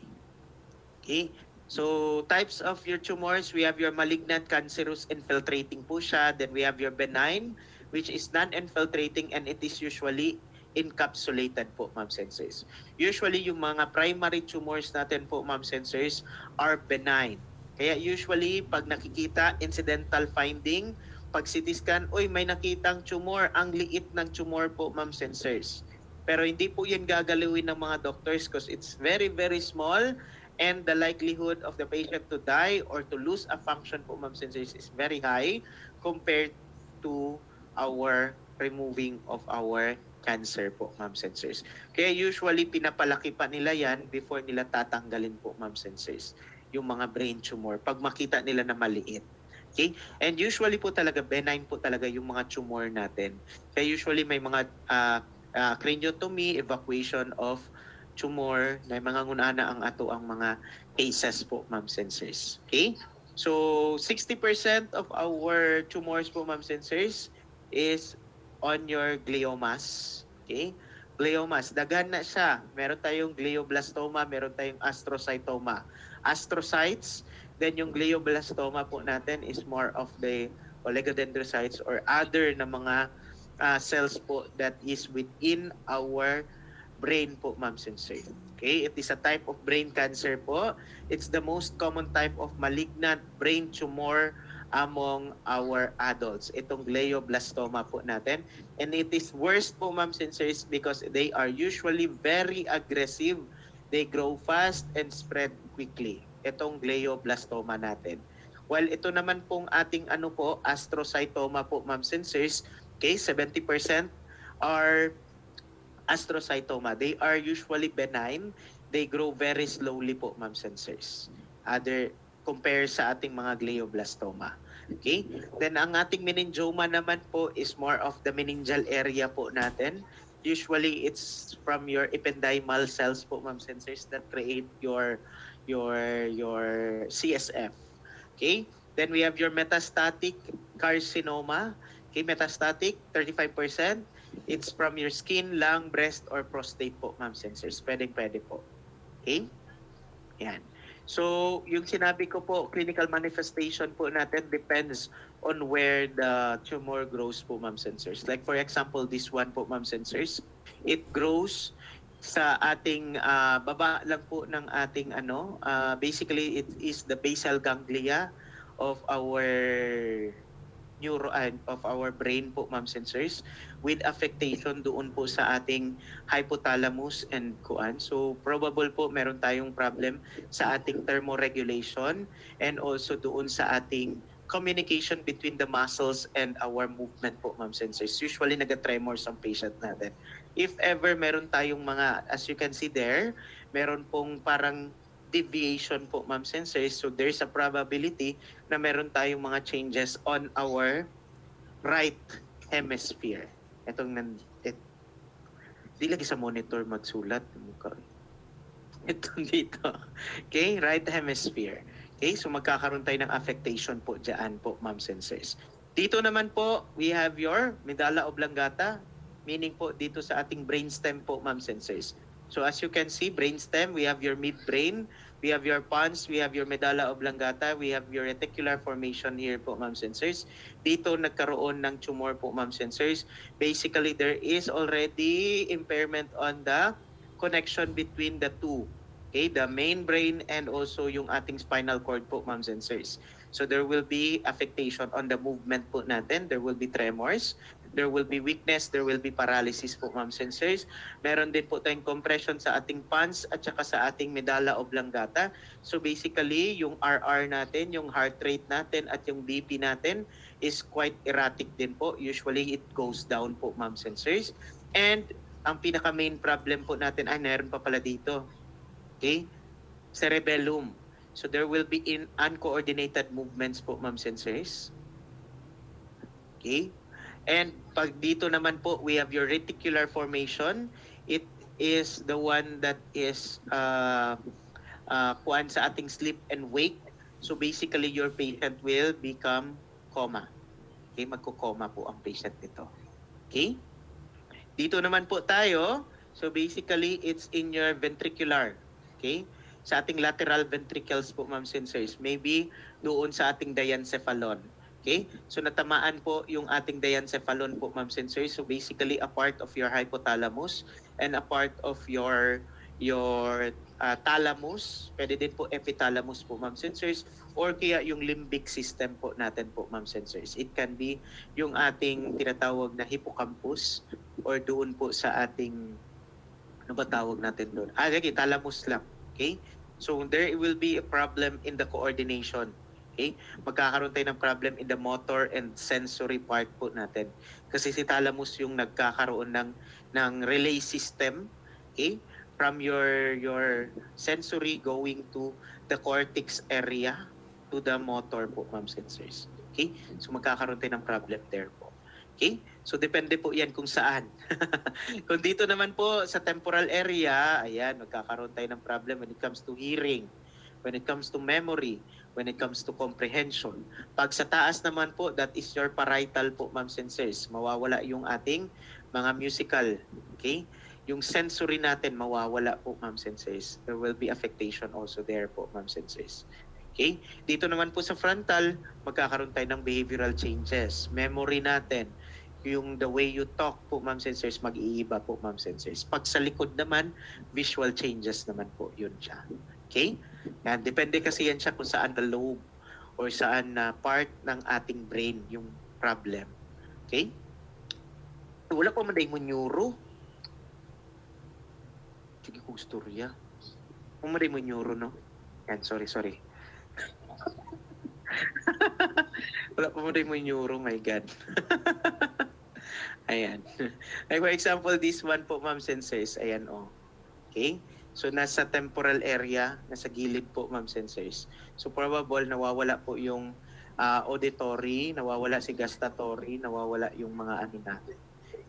Okay? So, types of your tumors, we have your malignant, cancerous, infiltrating po siya. Then we have your benign, which is non-infiltrating and it is usually encapsulated po, ma'am sensors. Usually, yung mga primary tumors natin po, ma'am sensors, are benign. Kaya usually, pag nakikita, incidental finding, pag CT scan, uy, may nakitang tumor, ang liit ng tumor po, ma'am sensors. Pero hindi po yan gagalawin ng mga doctors because it's very, very small and the likelihood of the patient to die or to lose a function po, ma'am sensors, is very high compared to our removing of our cancer po, ma'am sensors. Kaya usually pinapalaki pa nila yan before nila tatanggalin po, ma'am sensors, yung mga brain tumor pag makita nila na maliit. Okay? And usually po talaga benign po talaga yung mga tumor natin. Kaya usually may mga craniotomy, evacuation of tumor na mga ngunana ang ato ang mga cases po, ma'am sensors. Okay? So 60% of our tumors po, ma'am sensors, is on your gliomas. Okay? Gliomas, daghan na siya. Meron tayong glioblastoma, meron tayong astrocytoma. Astrocytes, then yung glioblastoma po natin is more of the oligodendrocytes or other na mga cells po that is within our brain po, ma'am sensor. Okay, it is a type of brain cancer po. It's the most common type of malignant brain tumor among our adults. Itong glioblastoma po natin. And it is worse po, ma'am sensors, because they are usually very aggressive. They grow fast and spread quickly. Itong glioblastoma natin. While ito naman pong ating astrocytoma po, ma'am sensors, okay, 70% are astrocytoma. They are usually benign. They grow very slowly po, ma'am sensors. Compare sa ating mga glioblastoma. Okay? Then ang ating meningioma naman po is more of the meningeal area po natin. Usually it's from your ependymal cells po, ma'am sensors, that create your CSF. Okay? Then we have your metastatic carcinoma. Okay, metastatic 35%. It's from your skin, lung, breast, or prostate po, ma'am sensors. Pwede po. Okay? Yan. So, yung sinabi ko po, clinical manifestation po natin depends on where the tumor grows po, ma'am sensors. Like for example, this one po, ma'am sensors, it grows sa ating baba lang po ng ating basically it is the basal ganglia of our of our brain po, ma'am sensors, with affectation doon po sa ating hypothalamus and kuan. So probable po meron tayong problem sa ating thermoregulation and also doon sa ating communication between the muscles and our movement po, ma'am sensors. Usually nag-tremors ang patient natin. If ever meron tayong mga, as you can see there, meron pong parang deviation po, ma'am sensors. So there's a probability na meron tayong mga changes on our right hemisphere. Di lagi sa monitor magsulat. Itong dito. Okay, right hemisphere. Okay, so magkakaroon tayo ng affectation po dyan po, ma'am sensors. Dito naman po, we have your medulla oblongata, meaning po dito sa ating brainstem po, ma'am sensors. So as you can see, brainstem, we have your midbrain, We have your pons, we have your medulla oblongata, we have your reticular formation here po, ma'am and sirs. Dito nagkaroon ng tumor po, ma'am and sirs. Basically, there is already impairment on the connection between the two. Okay, the main brain and also yung ating spinal cord po, ma'am and sirs. So there will be affectation on the movement po natin. There will be tremors, there will be weakness, there will be paralysis po, ma'am and sirs. Meron din po tayong compression sa ating pons at saka sa ating medulla oblongata. So basically, yung RR natin, yung heart rate natin at yung BP natin is quite erratic din po. Usually, it goes down po, ma'am and sirs. And ang pinaka main problem po natin, meron pa pala dito. Okay? Cerebellum. So there will be in uncoordinated movements po, ma'am and sirs. Okay? And pag dito naman po, we have your reticular formation. It is the one that is kuan sa ating sleep and wake. So basically, your patient will become coma. Okay, magko-coma po ang patient nito. Okay? Dito naman po tayo. So basically, it's in your ventricular. Okay? Sa ating lateral ventricles po, ma'am and sirs. Maybe doon sa ating diencephalon. Okay? So natamaan po yung ating diencephalon po, ma'am and sirs. So basically, a part of your hypothalamus and a part of your thalamus, pwede din po epithalamus po, ma'am and sirs, or kaya yung limbic system po natin po, ma'am and sirs. It can be yung ating tinatawag na hippocampus or doon po sa ating, ano ba tawag natin doon? Okay, thalamus lang. Okay? So there will be a problem in the coordination. Okay? Magkakaroon tayo ng problem in the motor and sensory part po natin. Kasi si thalamus yung nagkakaroon ng relay system, okay? From your sensory going to the cortex area to the motor po, ma'am sensors. Okay? So magkakaroon tayo ng problem there po. Okay? So depende po 'yan kung saan. Kung dito naman po sa temporal area, ayan, magkakaroon tayo ng problem when it comes to hearing, when it comes to memory, when it comes to comprehension. Pag sa taas naman po, that is your parietal po, ma'am sensors. Mawawala yung ating mga musical. Okay? Yung sensory natin mawawala po, ma'am sensors. There will be affectation also there po, ma'am sensors. Okay? Dito naman po sa frontal, magkakaroon tayo ng behavioral changes. Memory natin, yung the way you talk po, ma'am sensors, mag-iiba po, ma'am sensors. Pag sa likod naman, visual changes naman po, yun siya. Okay? Yan, depende kasi yan siya kung saan the lobe or saan na part ng ating brain yung problem. Okay? Wala pa man mo neuro. Sige kong storya. Kung mo neuro, no? Yan, sorry. Wala pa mo neuro, my God. Ayan. Like for example, this one po, ma'am sensors. Ayan, oh. Okay? So, nasa temporal area, nasa gilid po, ma'am sensors. So, probable, nawawala po yung auditory, nawawala si gustatory, nawawala yung mga ano natin.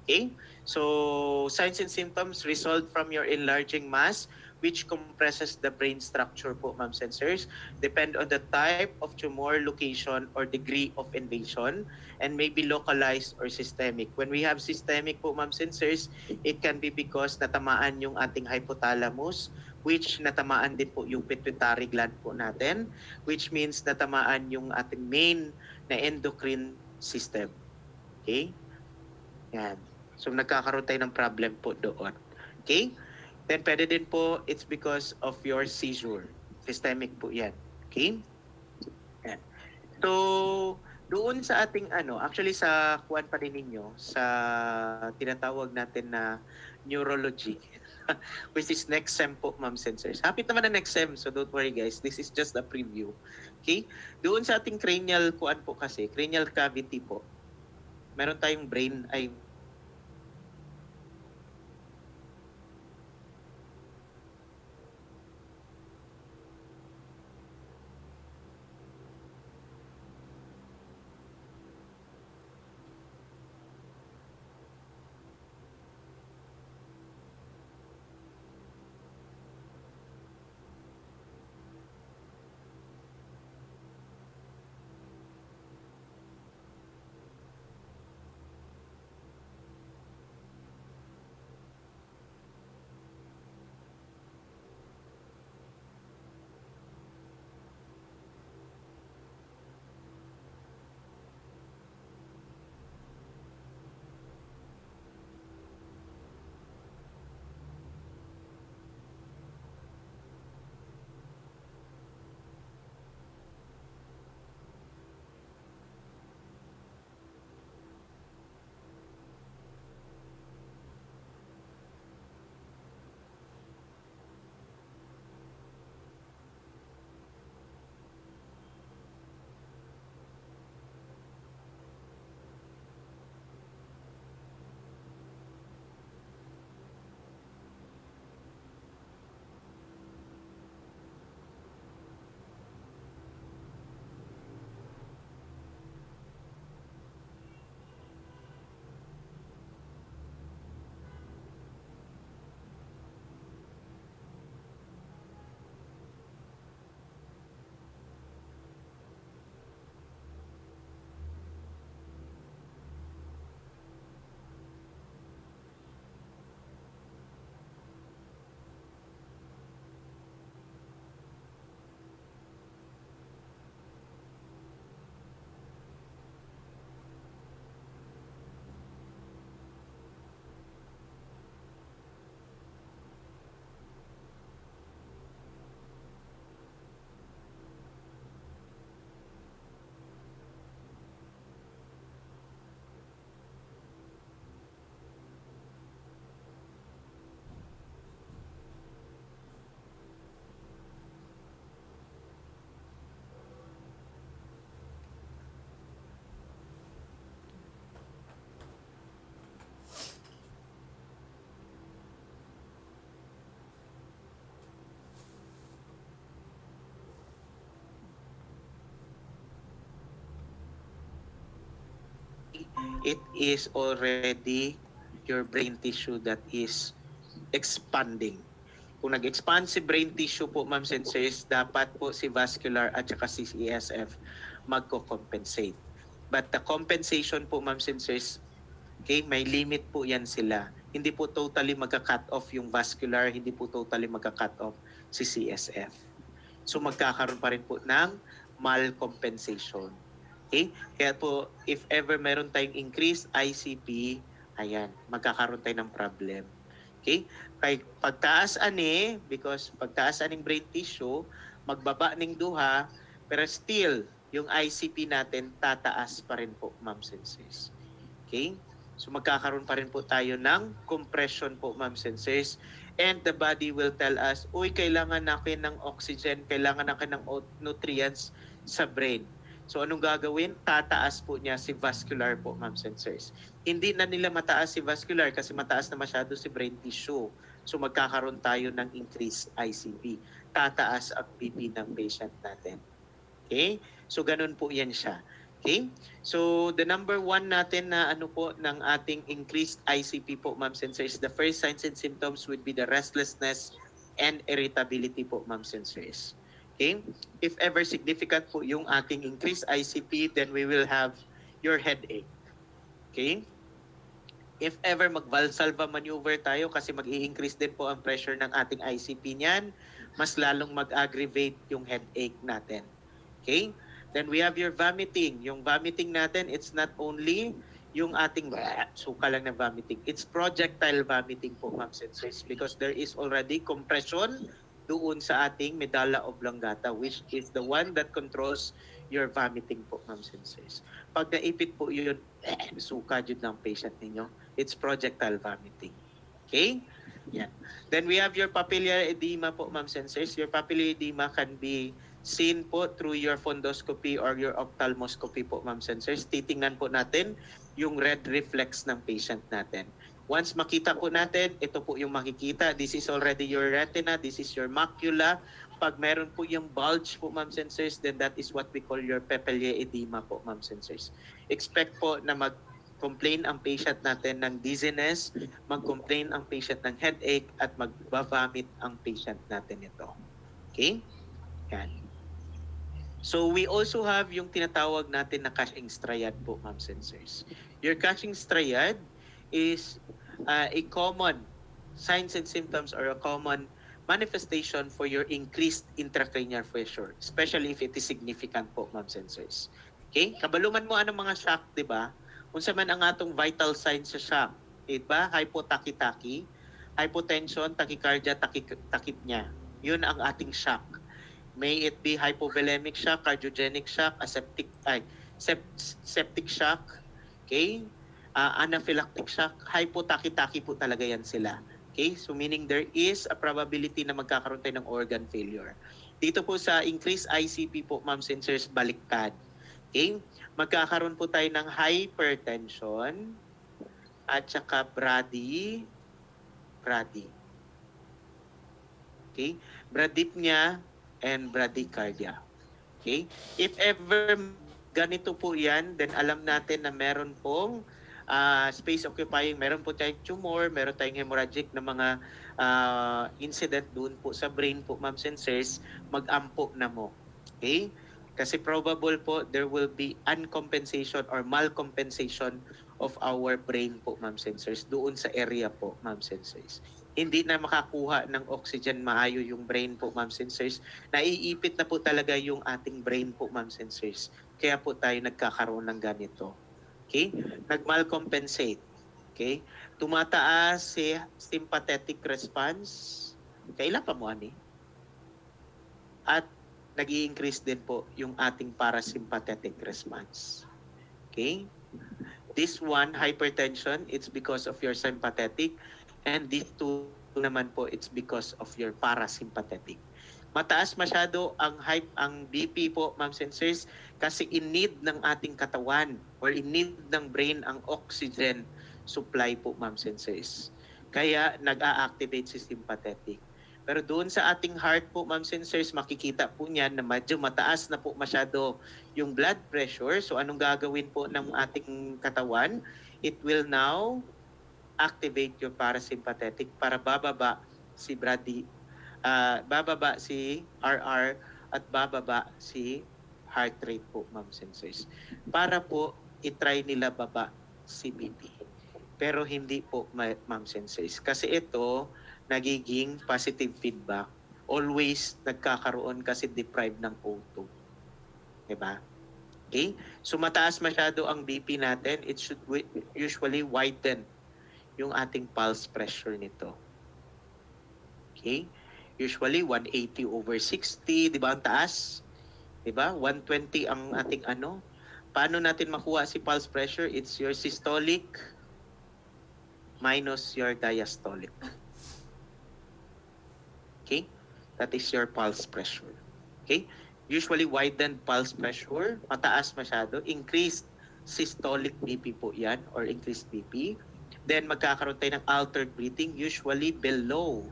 Okay? So, signs and symptoms result from your enlarging mass which compresses the brain structure po, ma'am sensors. Depend on the type of tumor, location, or degree of invasion and may be localized or systemic. When we have systemic po, ma'am sensors, it can be because natamaan yung ating hypothalamus, which natamaan din po yung pituitary gland po natin, which means natamaan yung ating main na endocrine system. Okay? Yan. So nagkakaroon tayo ng problem po doon. Okay? Then pwede din po, it's because of your seizure. Systemic po yan. Okay? Yan. So, doon sa ating actually sa kuwan pa rin ninyo, sa tinatawag natin na neurology, which is next sem po, ma'am sensors. Happy naman na next sem, so don't worry guys. This is just a preview. Okay? Doon sa ating cranial kuwan po kasi, cranial cavity po, meron tayong brain, it is already your brain tissue that is expanding. Kung nag-expand si brain tissue po, ma'am and sirs, dapat po si vascular at saka si CSF magko-compensate. But the compensation po, ma'am and sirs, okay, may limit po yan sila. Hindi po totally magka-cut off yung vascular, hindi po totally magka-cut off si CSF. So magkakaroon pa rin po ng malcompensation. Okay? Kaya po, if ever meron tayong increased ICP, ayan, magkakaroon tayo ng problem. Okay? Kay pagtaas ani, because pagtaas aning brain tissue, magbaba ning duha, pero still, yung ICP natin tataas pa rin po, ma'am and sis. Okay? So magkakaroon pa rin po tayo ng compression po, ma'am and sis. And the body will tell us, uy, kailangan natin ng oxygen, kailangan natin ng nutrients sa brain. So anong gagawin? Tataas po niya si vascular po, ma'am and sirs. Hindi na nila mataas si vascular kasi mataas na masyado si brain tissue. So magkakaroon tayo ng increased ICP. Tataas ang BP ng patient natin. Okay? So ganun po yan siya. Okay? So the number one natin na ano po ng ating increased ICP po, ma'am and sirs, the first signs and symptoms would be the restlessness and irritability po, ma'am and sirs. Okay? If ever significant po yung ating increased ICP, then we will have your headache. Okay? If ever mag-Valsalva maneuver tayo kasi mag-i-increase din po ang pressure ng ating ICP niyan, mas lalong mag-aggravate yung headache natin. Okay? Then we have your vomiting. Yung vomiting natin, it's not only yung ating suka lang na vomiting. It's projectile vomiting po, ma'am and sirs, because there is already compression doon sa ating medulla oblongata, which is the one that controls your vomiting po, ma'am and sirs. Pag naipit po yun, suka dyan ng patient ninyo. It's projectile vomiting. Okay? Yan. Then we have your papillary edema po, ma'am and sirs. Your papillary edema can be seen po through your fundoscopy or your ophthalmoscopy po, ma'am and sirs. Titingnan po natin yung red reflex ng patient natin. Once makita po natin, ito po yung makikita. This is already your retina. This is your macula. Pag meron po yung bulge po, ma'am and sirs, then that is what we call your papillary edema po, ma'am and sirs. Expect po na mag-complain ang patient natin ng dizziness, mag-complain ang patient ng headache, at mag-vomit ang patient natin ito. Okay? Yan. So we also have yung tinatawag natin na Cushing striad po, ma'am and sirs. Your Cushing striad is a common signs and symptoms or a common manifestation for your increased intracranial pressure, especially if it is significant po, ma'am and sirs. Okay? Kabaluman mo anong mga shock, di ba? Unsa man ang atong vital signs sa shock, di ba? Hypotachy-tachy, hypotension, tachycardia, tachypnea. Yun ang ating shock. May it be hypovolemic shock, cardiogenic shock, septic shock, okay? Anaphylactic shock, hypotachy-tachy po talaga yan sila. Okay? So meaning there is a probability na magkakaroon tayo ng organ failure. Dito po sa increased ICP po, ma'am and sirs, baliktad. Okay? Magkakaroon po tayo ng hypertension at saka brady. Okay? Bradypnea and bradycardia. Okay? If ever ganito po yan, then alam natin na meron pong space occupying, meron po tayong tumor, meron tayong hemorrhagic na mga incident doon po sa brain po, ma'am and sirs, mag-ampo na mo. Okay? Kasi probable po there will be uncompensation or malcompensation of our brain po, ma'am and sirs, doon sa area po, ma'am and sirs. Hindi na makakuha ng oxygen maayo yung brain po, ma'am and sirs. Naiipit na po talaga yung ating brain po, ma'am and sirs. Kaya po tayo nagkakaroon ng ganito. Okay? Nag-malcompensate. Okay? Tumataas si sympathetic response. Kailan pa mo, ani? At nag-i-increase din po yung ating parasympathetic response. Okay? This one, hypertension, it's because of your sympathetic. And these two naman po, it's because of your parasympathetic. Mataas masyado ang BP po, ma'am and sirs, kasi in need ng ating katawan or in need ng brain ang oxygen supply po, ma'am and sirs. Kaya nag-a-activate si sympathetic. Pero doon sa ating heart po, ma'am and sirs, makikita po niyan na medyo mataas na po masyado yung blood pressure. So anong gagawin po ng ating katawan? It will now activate your parasympathetic para bababa si bababa si RR at bababa si heart rate po, ma'am and sirs. Para po itry nila baba si BP. Pero hindi po, ma'am and sirs. Kasi ito, nagiging positive feedback. Always nagkakaroon kasi deprived ng O2. Diba? Okay? So mataas masyado ang BP natin, it should usually widen yung ating pulse pressure nito. Okay? Usually 180 over 60, di ba? Ang taas. Di ba? 120 ang ating ano. Paano natin makuha si pulse pressure? It's your systolic minus your diastolic. Okay? That is your pulse pressure. Okay? Usually widened pulse pressure, mataas masyado, increased systolic BP po yan or increased BP. Then magkakaroon tayo ng altered breathing, usually below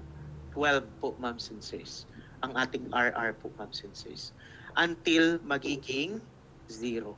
12 po, ma'am and sirs. Ang ating RR po, ma'am and sirs. Until magiging 0.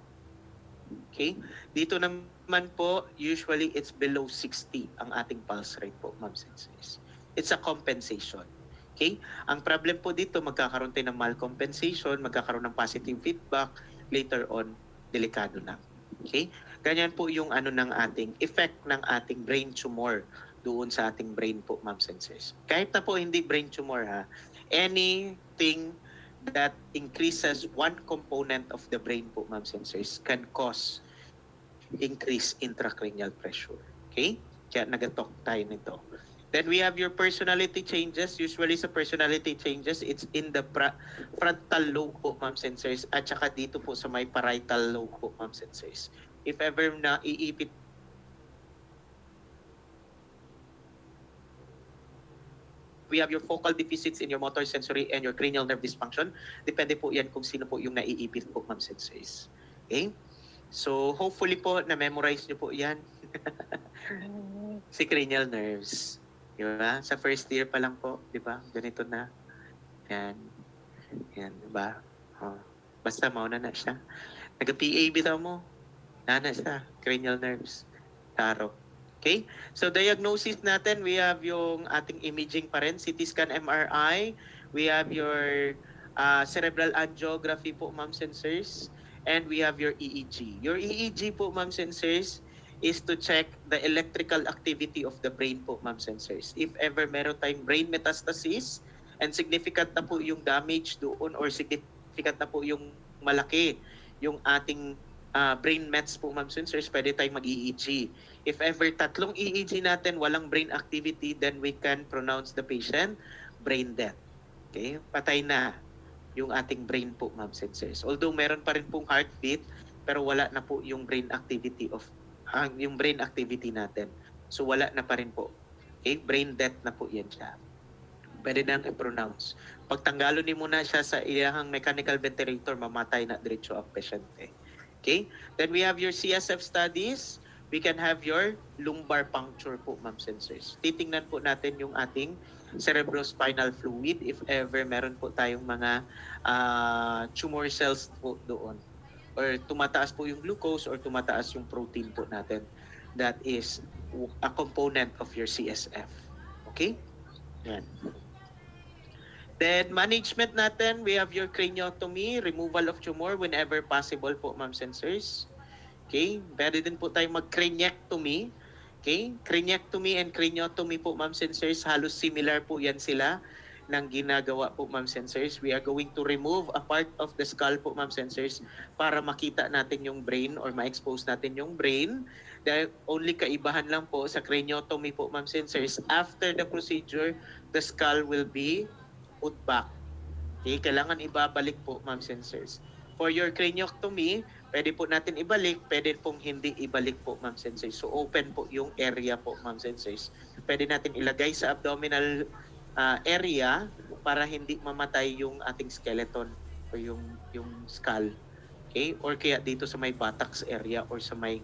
Okay? Dito naman po, usually it's below 60 ang ating pulse rate po, ma'am and sirs. It's a compensation. Okay? Ang problem po dito, magkakaroon tayo ng malcompensation, magkakaroon ng positive feedback, later on, delikado na. Okay? Ganyan po yung ano ng ating effect ng ating brain tumor doon sa ating brain po, ma'am and sirs. Kahit na po hindi brain tumor ha, anything that increases one component of the brain po, ma'am and sirs, can cause increase intracranial pressure. Okay? Kaya nag-talk tayo nito. Then we have your personality changes. Usually sa personality changes, it's in the frontal lobe po, ma'am and sirs, at saka dito po sa may parietal lobe po, ma'am and sirs. If ever na iipit we have your focal deficits in your motor sensory and your cranial nerve dysfunction. Depende po yan kung sino po yung naiipit po, ma'am and sirs. Okay? So hopefully po na-memorize nyo po yan. Si cranial nerves. Diba? Sa first year pa lang po, di ba? Ganito na. Yan. Yan, di ba? Oh. Basta mauna na siya. Nag-PAB daw mo. Nana siya. Cranial nerves. Taro. Okay? So diagnosis natin, we have yung ating imaging pa rin, CT scan, MRI. We have your cerebral angiography po, ma'am and sirs. And we have your EEG. Your EEG po, ma'am and sirs, is to check the electrical activity of the brain po, ma'am and sirs. If ever meron tayong brain metastasis and significant na po yung damage doon or significant na po yung malaki yung ating brain mets po, ma'am and sirs, pwede tayong mag-EEG. If ever tatlong EEG natin, walang brain activity, then we can pronounce the patient brain dead. Okay? Patay na yung ating brain po, ma'am and sirs. Although meron pa rin pong heartbeat, pero wala na po yung brain activity yung brain activity natin. So wala na pa rin po. Okay? Brain death na po yan siya. Pwede nang i-pronounce. Pagtanggalo ni mo na siya sa iyahang mechanical ventilator, mamatay na diretso ang pasyente. Okay? Then we have your CSF studies. We can have your lumbar puncture po, ma'am and sirs. Titingnan po natin yung ating cerebrospinal fluid if ever meron po tayong mga tumor cells po doon. Or tumataas po yung glucose or tumataas yung protein po natin. That is a component of your CSF. Okay? Yan. Then management natin, we have your craniotomy, removal of tumor whenever possible po, ma'am and sirs. Okay? Pwede din po tayong mag-craniectomy. Okay? Craniectomy and craniotomy po, ma'am and sirs, halos similar po yan sila ng ginagawa po, ma'am and sirs. We are going to remove a part of the skull po, ma'am and sirs, para makita natin yung brain or ma-expose natin yung brain. Dahil only kaibahan lang po sa craniotomy po, ma'am and sirs, after the procedure, the skull will be put back. Okay? Kailangan ibabalik po, ma'am and sirs. For your craniectomy, pwede po natin ibalik, pwede pong hindi ibalik po, ma'am and sirs. So open po yung area po, ma'am and sirs. Pwede natin ilagay sa abdominal area para hindi mamatay yung ating skeleton o yung skull. Okay? Or kaya dito sa may buttocks area or sa may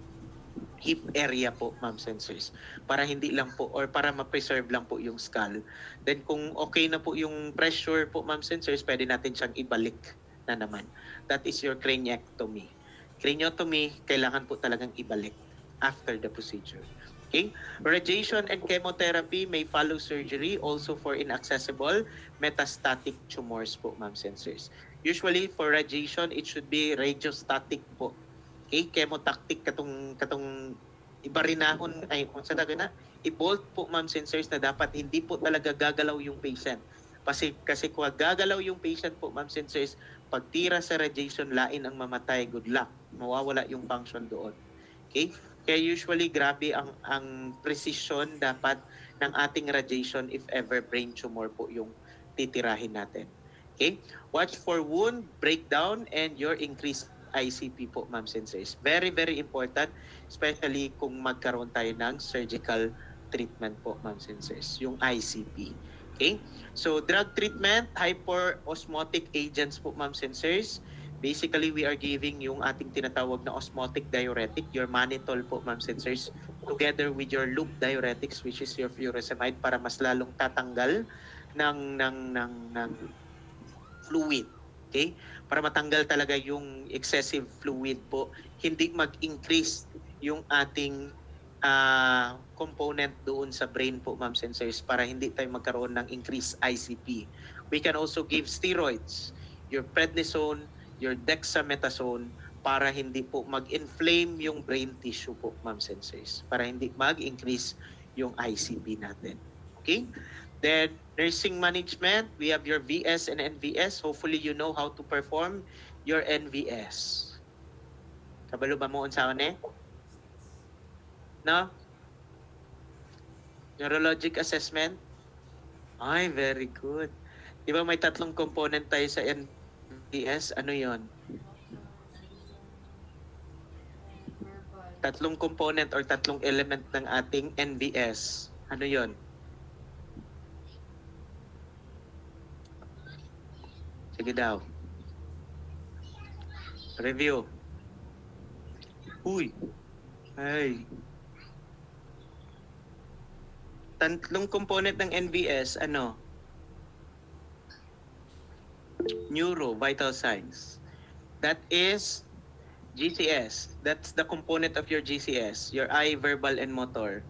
hip area po, ma'am sensors. Para hindi lang po or para ma-preserve lang po yung skull. Then kung okay na po yung pressure po, ma'am sensors, pwede natin siyang ibalik na naman. That is your craniectomy. Craniotomy, kailangan po talagang ibalik after the procedure. Okay? Radiation and chemotherapy may follow surgery also for inaccessible metastatic tumors po, ma'am sensors. Usually for radiation, it should be radiostatic po. Okay, chemotactic katong ibarinahon ay kung sa taga na i-bolt po, ma'am sensors, na dapat hindi po talaga gagalaw yung patient. Kasi kung gagalaw yung patient po, ma'am sensors, pagtira sa radiation, lain ang mamatay, good luck. Mawawala yung function doon. Okay? Kaya usually grabe ang precision dapat ng ating radiation if ever brain tumor po yung titirahin natin. Okay? Watch for wound breakdown and your increased ICP po, ma'am sensors. Very, very important, especially kung magkaroon tayo ng surgical treatment po, ma'am sensors, yung ICP. Okay? So, drug treatment, hyperosmotic agents po, ma'am sensors. Basically, we are giving yung ating tinatawag na osmotic diuretic, your mannitol po, ma'am sensors, together with your loop diuretics, which is your furosemide, para mas lalong tatanggal ng fluid. Okay? Para matanggal talaga yung excessive fluid po, hindi mag-increase yung ating component doon sa brain po, ma'am sensors, para hindi tayo magkaroon ng increased ICP. We can also give steroids, your prednisone, your dexamethasone, para hindi po mag-inflame yung brain tissue po, ma'am sensors, para hindi mag-increase yung ICP natin. Okay? Then, nursing management, we have your VS and NVS. Hopefully, you know how to perform your NVS. Kabalo ba mo unsa ne? No? Neurologic assessment? Ay, very good. Di ba may tatlong component tayo sa NVS? Ano yon? Tatlong component or tatlong element ng ating NVS. Ano yon? Sige daw. Review. Uy. Ay. Tatlong component ng NVS, ano? Neuro, vital signs. That is GCS. That's the component of your GCS, your eye, verbal, and motor.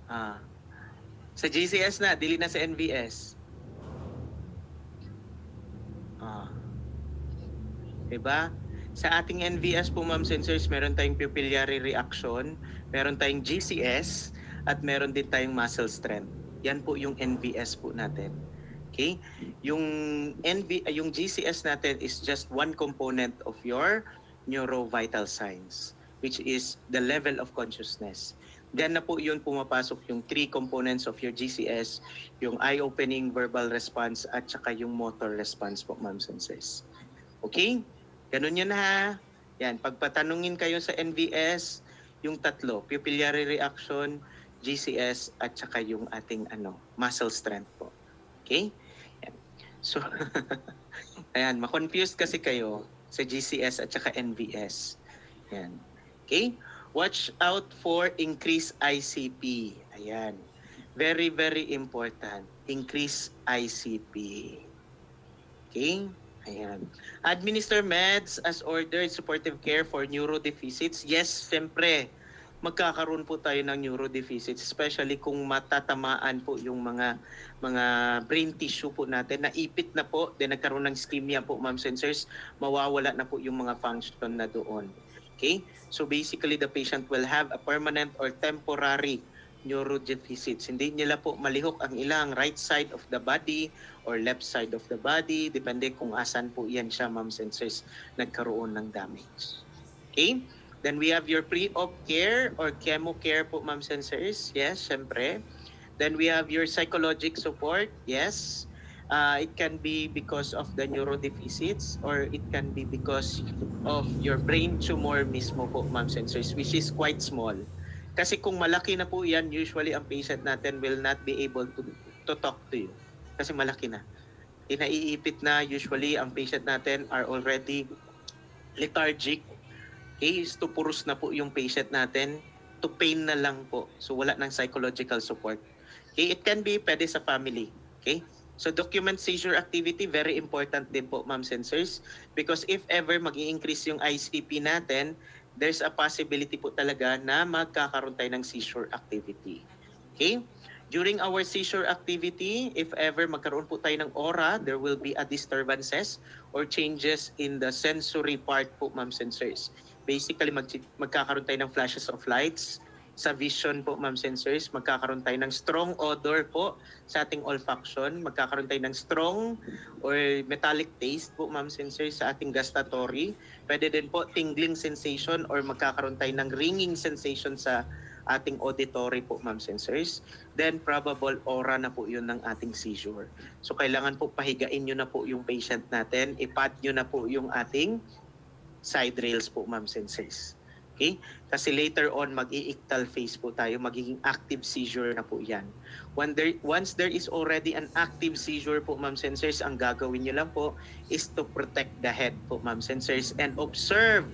Sa GCS na, dili na sa NVS. Diba? Sa ating NVS po, ma'am sensors, meron tayong pupillary reaction, meron tayong GCS, at meron din tayong muscle strength. Yan po yung NVS po natin. Okay? Yung yung GCS natin is just one component of your neurovital signs, which is the level of consciousness. Diyan na po yun pumapasok yung three components of your GCS, yung eye-opening, verbal response, at saka yung motor response po, ma'am sensors. Okay? Ganun yun ha. Yan, pagpatanungin kayo sa NVS, yung tatlo, pupillary reaction, GCS, at saka yung ating muscle strength po. Okay? Yan. So, ayan, ma-confused kasi kayo sa GCS at saka NVS. Yan. Okay? Watch out for increased ICP. Ayan. Very, very important. Increase ICP. Okay? Ayan. Administer meds as ordered, supportive care for neurodeficits. Yes, siyempre, magkakaroon po tayo ng neurodeficits, especially kung matatamaan po yung mga brain tissue po natin. Naipit na po, then nagkaroon ng ischemia po, ma'am sensors, mawawala na po yung mga function na doon. Okay? So basically, the patient will have a permanent or temporary neurodeficits. Hindi nila po malihok ang ilang right side of the body or left side of the body. Depende kung asan po yan siya, ma'am sensors, nagkaroon ng damage. Okay? Then we have your pre-op care or chemo care po, ma'am sensors. Yes, syempre. Then we have your psychologic support. Yes. It can be because of the neurodeficits or it can be because of your brain tumor mismo po, ma'am sensors, which is quite small. Kasi kung malaki na po yan, usually ang patient natin will not be able to talk to you. Kasi malaki na. Naiipit na, usually ang patient natin are already lethargic, Okay, is to purus na po yung patient natin, to pain na lang po. So wala ng psychological support. Okay, it can be pwede sa family. Okay? So document seizure activity, very important din po, ma'am sensors, because if ever mag-i-increase yung ICP natin, there's a possibility po talaga na magkakaroon tayo ng seizure activity. Okay? During our seizure activity, if ever magkaroon po tayo ng aura, there will be a disturbances or changes in the sensory part po, ma'am sensors. Basically, magkakaroon tayo ng flashes of lights, sa vision po, ma'am sensors, magkakaroon tayo ng strong odor po sa ating olfaction, magkakaroon tayo ng strong or metallic taste po, ma'am sensors, sa ating gustatory. Pwede din po tingling sensation or magkakaroon tayo ng ringing sensation sa ating auditory po, ma'am sensors. Then probable aura na po yun ng ating seizure. So kailangan po pahigain nyo na po yung patient natin, ipad nyo na po yung ating side rails po, ma'am sensors. Okay? Kasi later on, mag-i-ictal phase po tayo, magiging active seizure na po yan. Once there is already an active seizure po, ma'am sensors, ang gagawin nyo lang po is to protect the head po, ma'am sensors, and observe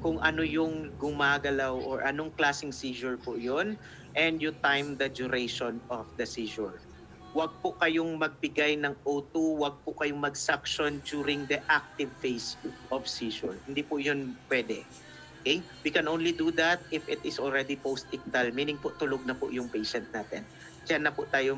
kung ano yung gumagalaw or anong klaseng seizure po yun, and you time the duration of the seizure. Huwag po kayong magbigay ng O2, huwag po kayong mag-suction during the active phase of seizure. Hindi po yun pwede. Okay? We can only do that if it is already post-ictal, meaning po tulog na po yung patient natin. Diyan na po tayo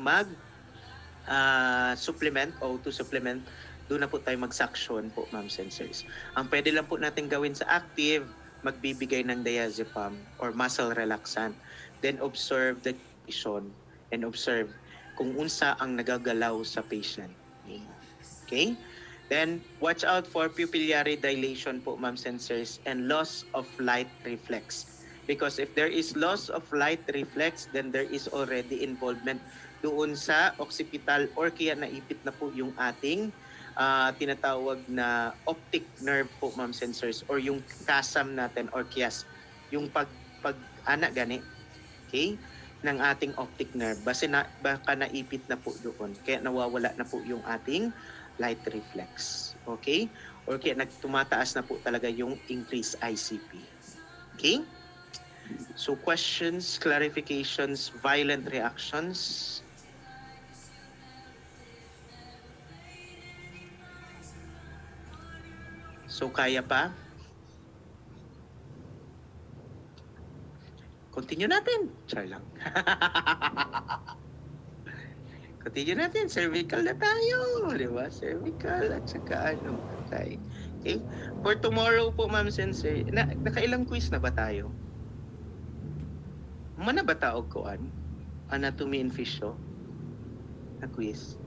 supplement, O2 supplement, doon na po tayo mag-suction po, ma'am sensors. Ang pwede lang po natin gawin sa active, magbibigay ng diazepam or muscle relaxant. Then observe the condition and observe kung unsa ang nagagalaw sa patient. Okay? Then, watch out for pupillary dilation po, ma'am sensors, and loss of light reflex. Because if there is loss of light reflex, then there is already involvement doon sa occipital or kaya naipit na po yung ating tinatawag na optic nerve po, ma'am sensors, or yung kasam natin or kias, yung pag-ana gani, okay, ng ating optic nerve. Baka naipit na po doon, kaya nawawala na po yung ating light reflex. Okay? Or kaya nagtumataas na po talaga yung increased ICP. Okay? So questions, clarifications, violent reactions. So kaya pa? Continue natin. Char lang. Continue natin. Cervical na tayo. Di ba? Cervical at saka ano. Okay. Okay. For tomorrow po, ma'am sensei, nakailang quiz na ba tayo? Mana ba taog koan? Anatomy and physio? Na quiz?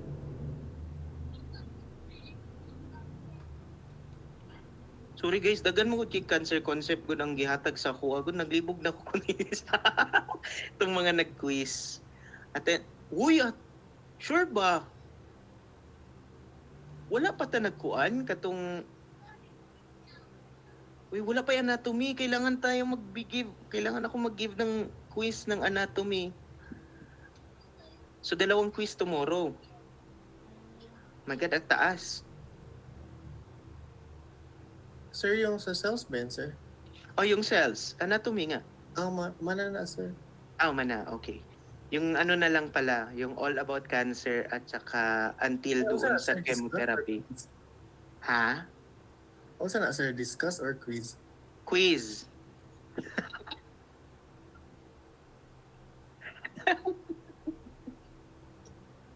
Sorry guys, dagan mo kay cancer concept gud ang gihatag sa kuha gud naglibog na ko kunis. Itong mga nag-quiz. Uy, sure ba? Wala pa ta nagkuan katong Uy, wala pa yung anatomy. Kailangan tayo mag-give. Kailangan ako mag-give ng quiz ng anatomy. So, 2 quiz tomorrow. My God, ang taas. Sir, yung sa cells ben, sir? O, yung cells. Anatomy nga. Mana na, sir. Mana. Okay. Yung ano na lang pala, yung all about cancer at saka until doon sa chemotherapy. Ha? O na, sir? Discuss or quiz? Quiz.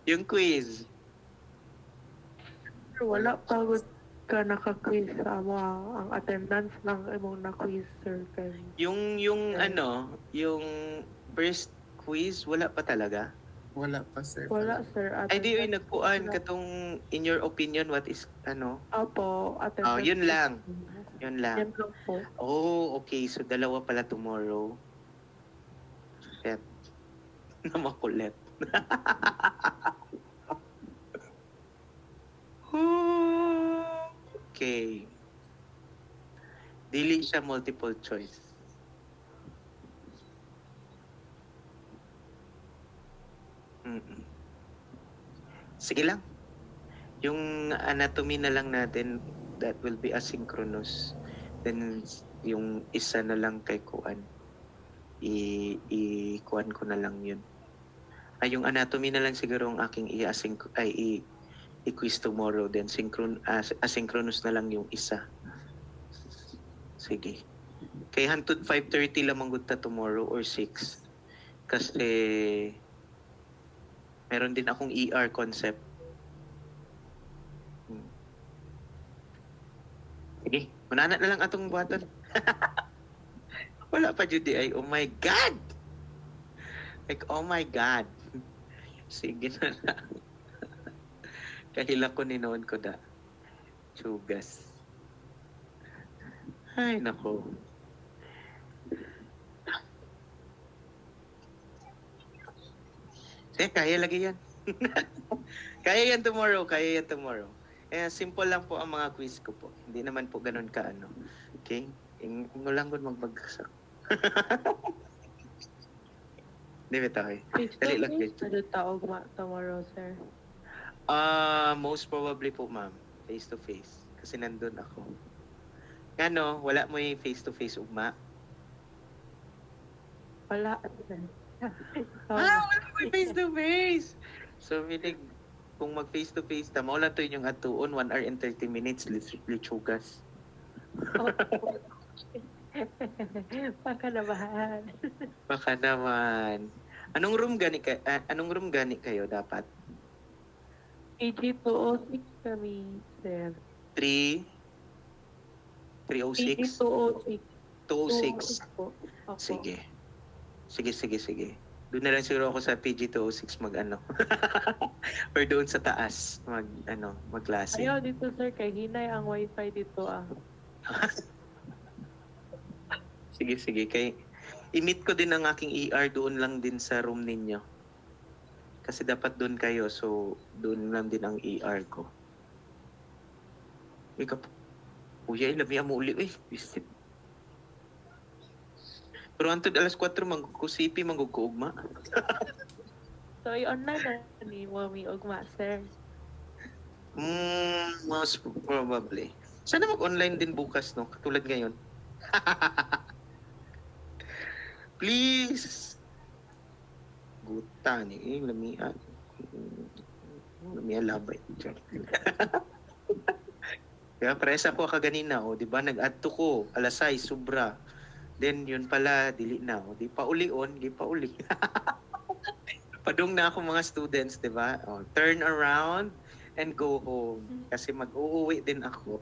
Yung quiz. Wala pagod ka naka-quiz sa amo ang attendance lang imong na-quiz sir kay Yung yung first quiz wala pa talaga. Wala pa, sir. wala sir Ay di attendance nagkuan lang. katong in your opinion what is Opo, attendance. yun lang. Yun lang. Yan lang po. Oh, okay. So, 2 pala tomorrow. Shit. Na makulit. Okay. Dili siya multiple choice. Mm-mm. Sige lang. Yung anatomy na lang natin, that will be asynchronous. Then Yung isa na lang kay Kuan. I-kuan ko na lang yun. Ay, yung anatomy na lang siguro ang aking i-quiz tomorrow. Then asynchronous na lang yung isa. Sige. Kay hantod 5:30 lamang gud ta tomorrow or 6. Kasi meron din akong ER concept. Sige, manana na lang atong buhaton. Wala pa jud di ay. Oh my God! Like, oh my God. Sige na lang. Kahila ko ni noon ko da. Chugas. Ay, nako. Kaya lagi yan. Kaya yan tomorrow. Simple lang po ang mga quiz ko po. Hindi naman po ganun ka ano. Okay? Ingo lang gud magbagsak. Di ba tayo? Dali lang Face-to-face yun. na doon taog tomorrow, sir. Most probably po, ma'am. Face to face. Kasi nandun ako. Ano, wala mo yung face to face ugma? Wala, sir. Wala mo yung face to face! So, meaning, kung mag face to face, tama lang to yung atuon, 1 hour and 30 minutes, litsugas. Baka naman. Baka naman. Anong room gani kayo dapat? PG206 kami, sir. 306? PG206. 206. po. Opo. Sige. Sige. Doon na lang siguro ako sa PG206 mag-ano. Or doon sa taas magklase. Ayaw dito, sir. Kay hinay ang wifi dito, ah. Sige. I-meet ko din ang aking ER doon lang din sa room ninyo. Kasi dapat doon kayo. So, doon lang din ang ER ko. Ikaw po. Uy, lami mo uli. Visit. Pero antod alas 4, magkusipi, magkuugma. So, i-online na ni Mami Ugma, sir. Most probably. Sana mag-online din bukas, no? Katulad ngayon. Please! Guta ni lamian. Lamian labay. Kaya presa ko kaganina, di ba? Nag-add to ko, alas 6, sobra. Then, yun pala, dili na. Di pa uli. Padung na ako mga students, di ba? Turn around and go home. Kasi mag-uuwi din ako.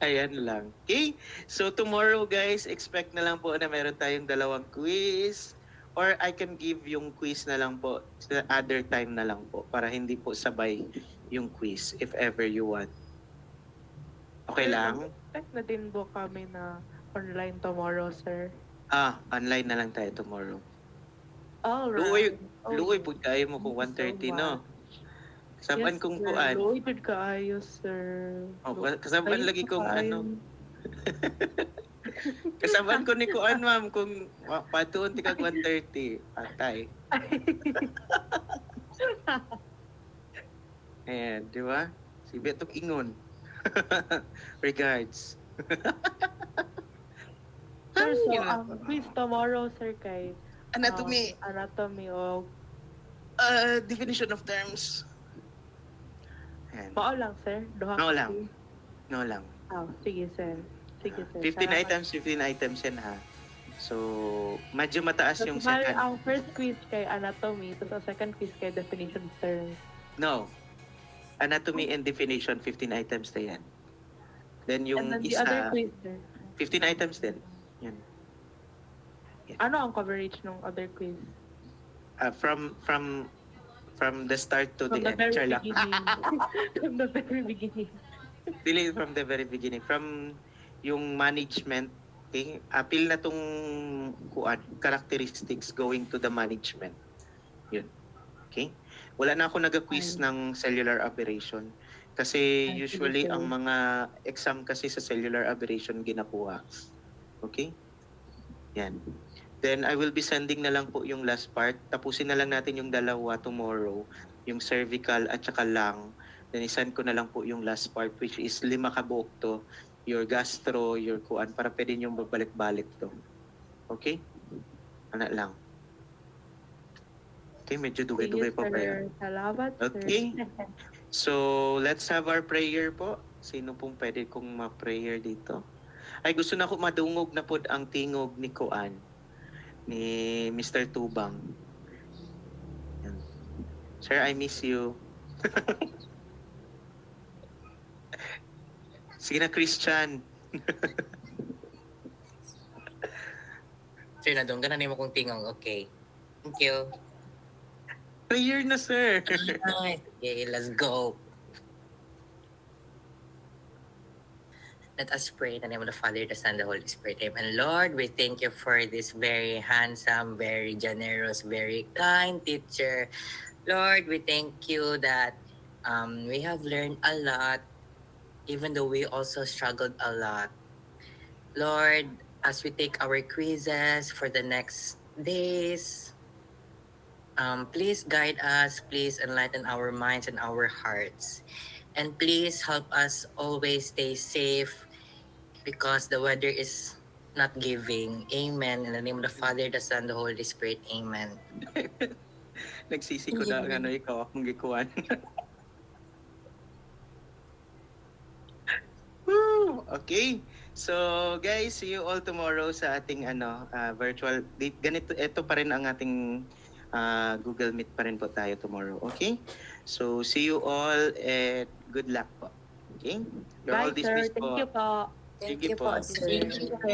Ayan lang. Okay? So tomorrow guys, expect na lang po na meron tayong 2 quiz. Or I can give yung quiz na lang po sa other time na lang po para hindi po sabay yung quiz if ever you want. Okay lang? Expect na din po kami na online tomorrow, sir. Online na lang tayo tomorrow. Alright. Luoy po tayo mo kung 1:30, no? Kasaban kong kuan. Luoy, good kaayo, sir. Kasaban lagi kong ano. Kasaban ko ni kuan, ma'am, kung patuon ti kag 1:30, patay. Ayan, di ba? Si Betok Ingon. Regards. Sir, so ang quiz tomorrow, sir, kay Anatomy. Anatomy of... Definition of terms. Ayan. Mao lang, sir? Duha No ka lang. quiz? No lang. Sige, sir. 15 items yan ha. So, medyo mataas yung second. Ang first quiz kay anatomy, tapos ang second quiz kay definition of terms. No. Anatomy and definition, 15 items na yan. Then yung And then the isa, other quiz, sir. 15 items din. Yan. Ano ang coverage ng other quiz? From the start to From the the end. very Char lang. beginning. From the very beginning. Dili from the very beginning. From yung management, okay? Apil na tong characteristics going to the management. Yun. Okay? Wala na ako nag-quiz ng cellular aberration. Kasi usually ang mga exam kasi sa cellular aberration ginakuha. Okay? Yan. Then I will be sending na lang po yung last part. Tapusin na lang natin yung 2 tomorrow. Yung cervical at saka lung. Then isend ko na lang po yung last part which is 5 kabuok to. your gastro, your kuan, para pwede nyo babalik-balik to. Okay? Ano lang. Okay, medyo dugay-dugay pa pa yan. Salamat, Okay. sir. So, let's have our prayer po. Sino pong pwede kong ma-prayer dito? Ay, gusto na ko madungog na po ang tingog ni Kuan, ni Mr. Tubang. Yan. Sir, I miss you. Sige na, Christian. Sir, nadunggan na nimo kong tingong. Okay. Thank you. Prayer na, sir. Nice. Okay, let's go. Let us pray in the name of the Father, the Son, the Holy Spirit. Amen. Lord, we thank you for this very handsome, very generous, very kind teacher. Lord, we thank you that we have learned a lot, even though we also struggled a lot. Lord, as we take our quizzes for the next days, please guide us, please enlighten our minds and our hearts. And please help us always stay safe because the weather is not giving. Amen. In the name of the Father, the Son, the Holy Spirit. Amen. Nagsisi ko na ang ano ikaw akong gikuan. Woo! Okay. So guys, see you all tomorrow sa ating virtual ganito ito pa rin ang ating Google Meet pa rin po tayo tomorrow. Okay? So see you all and good luck po. Okay? You're all Bye, sir. dismissed Thank po. you po. Sige po. sir.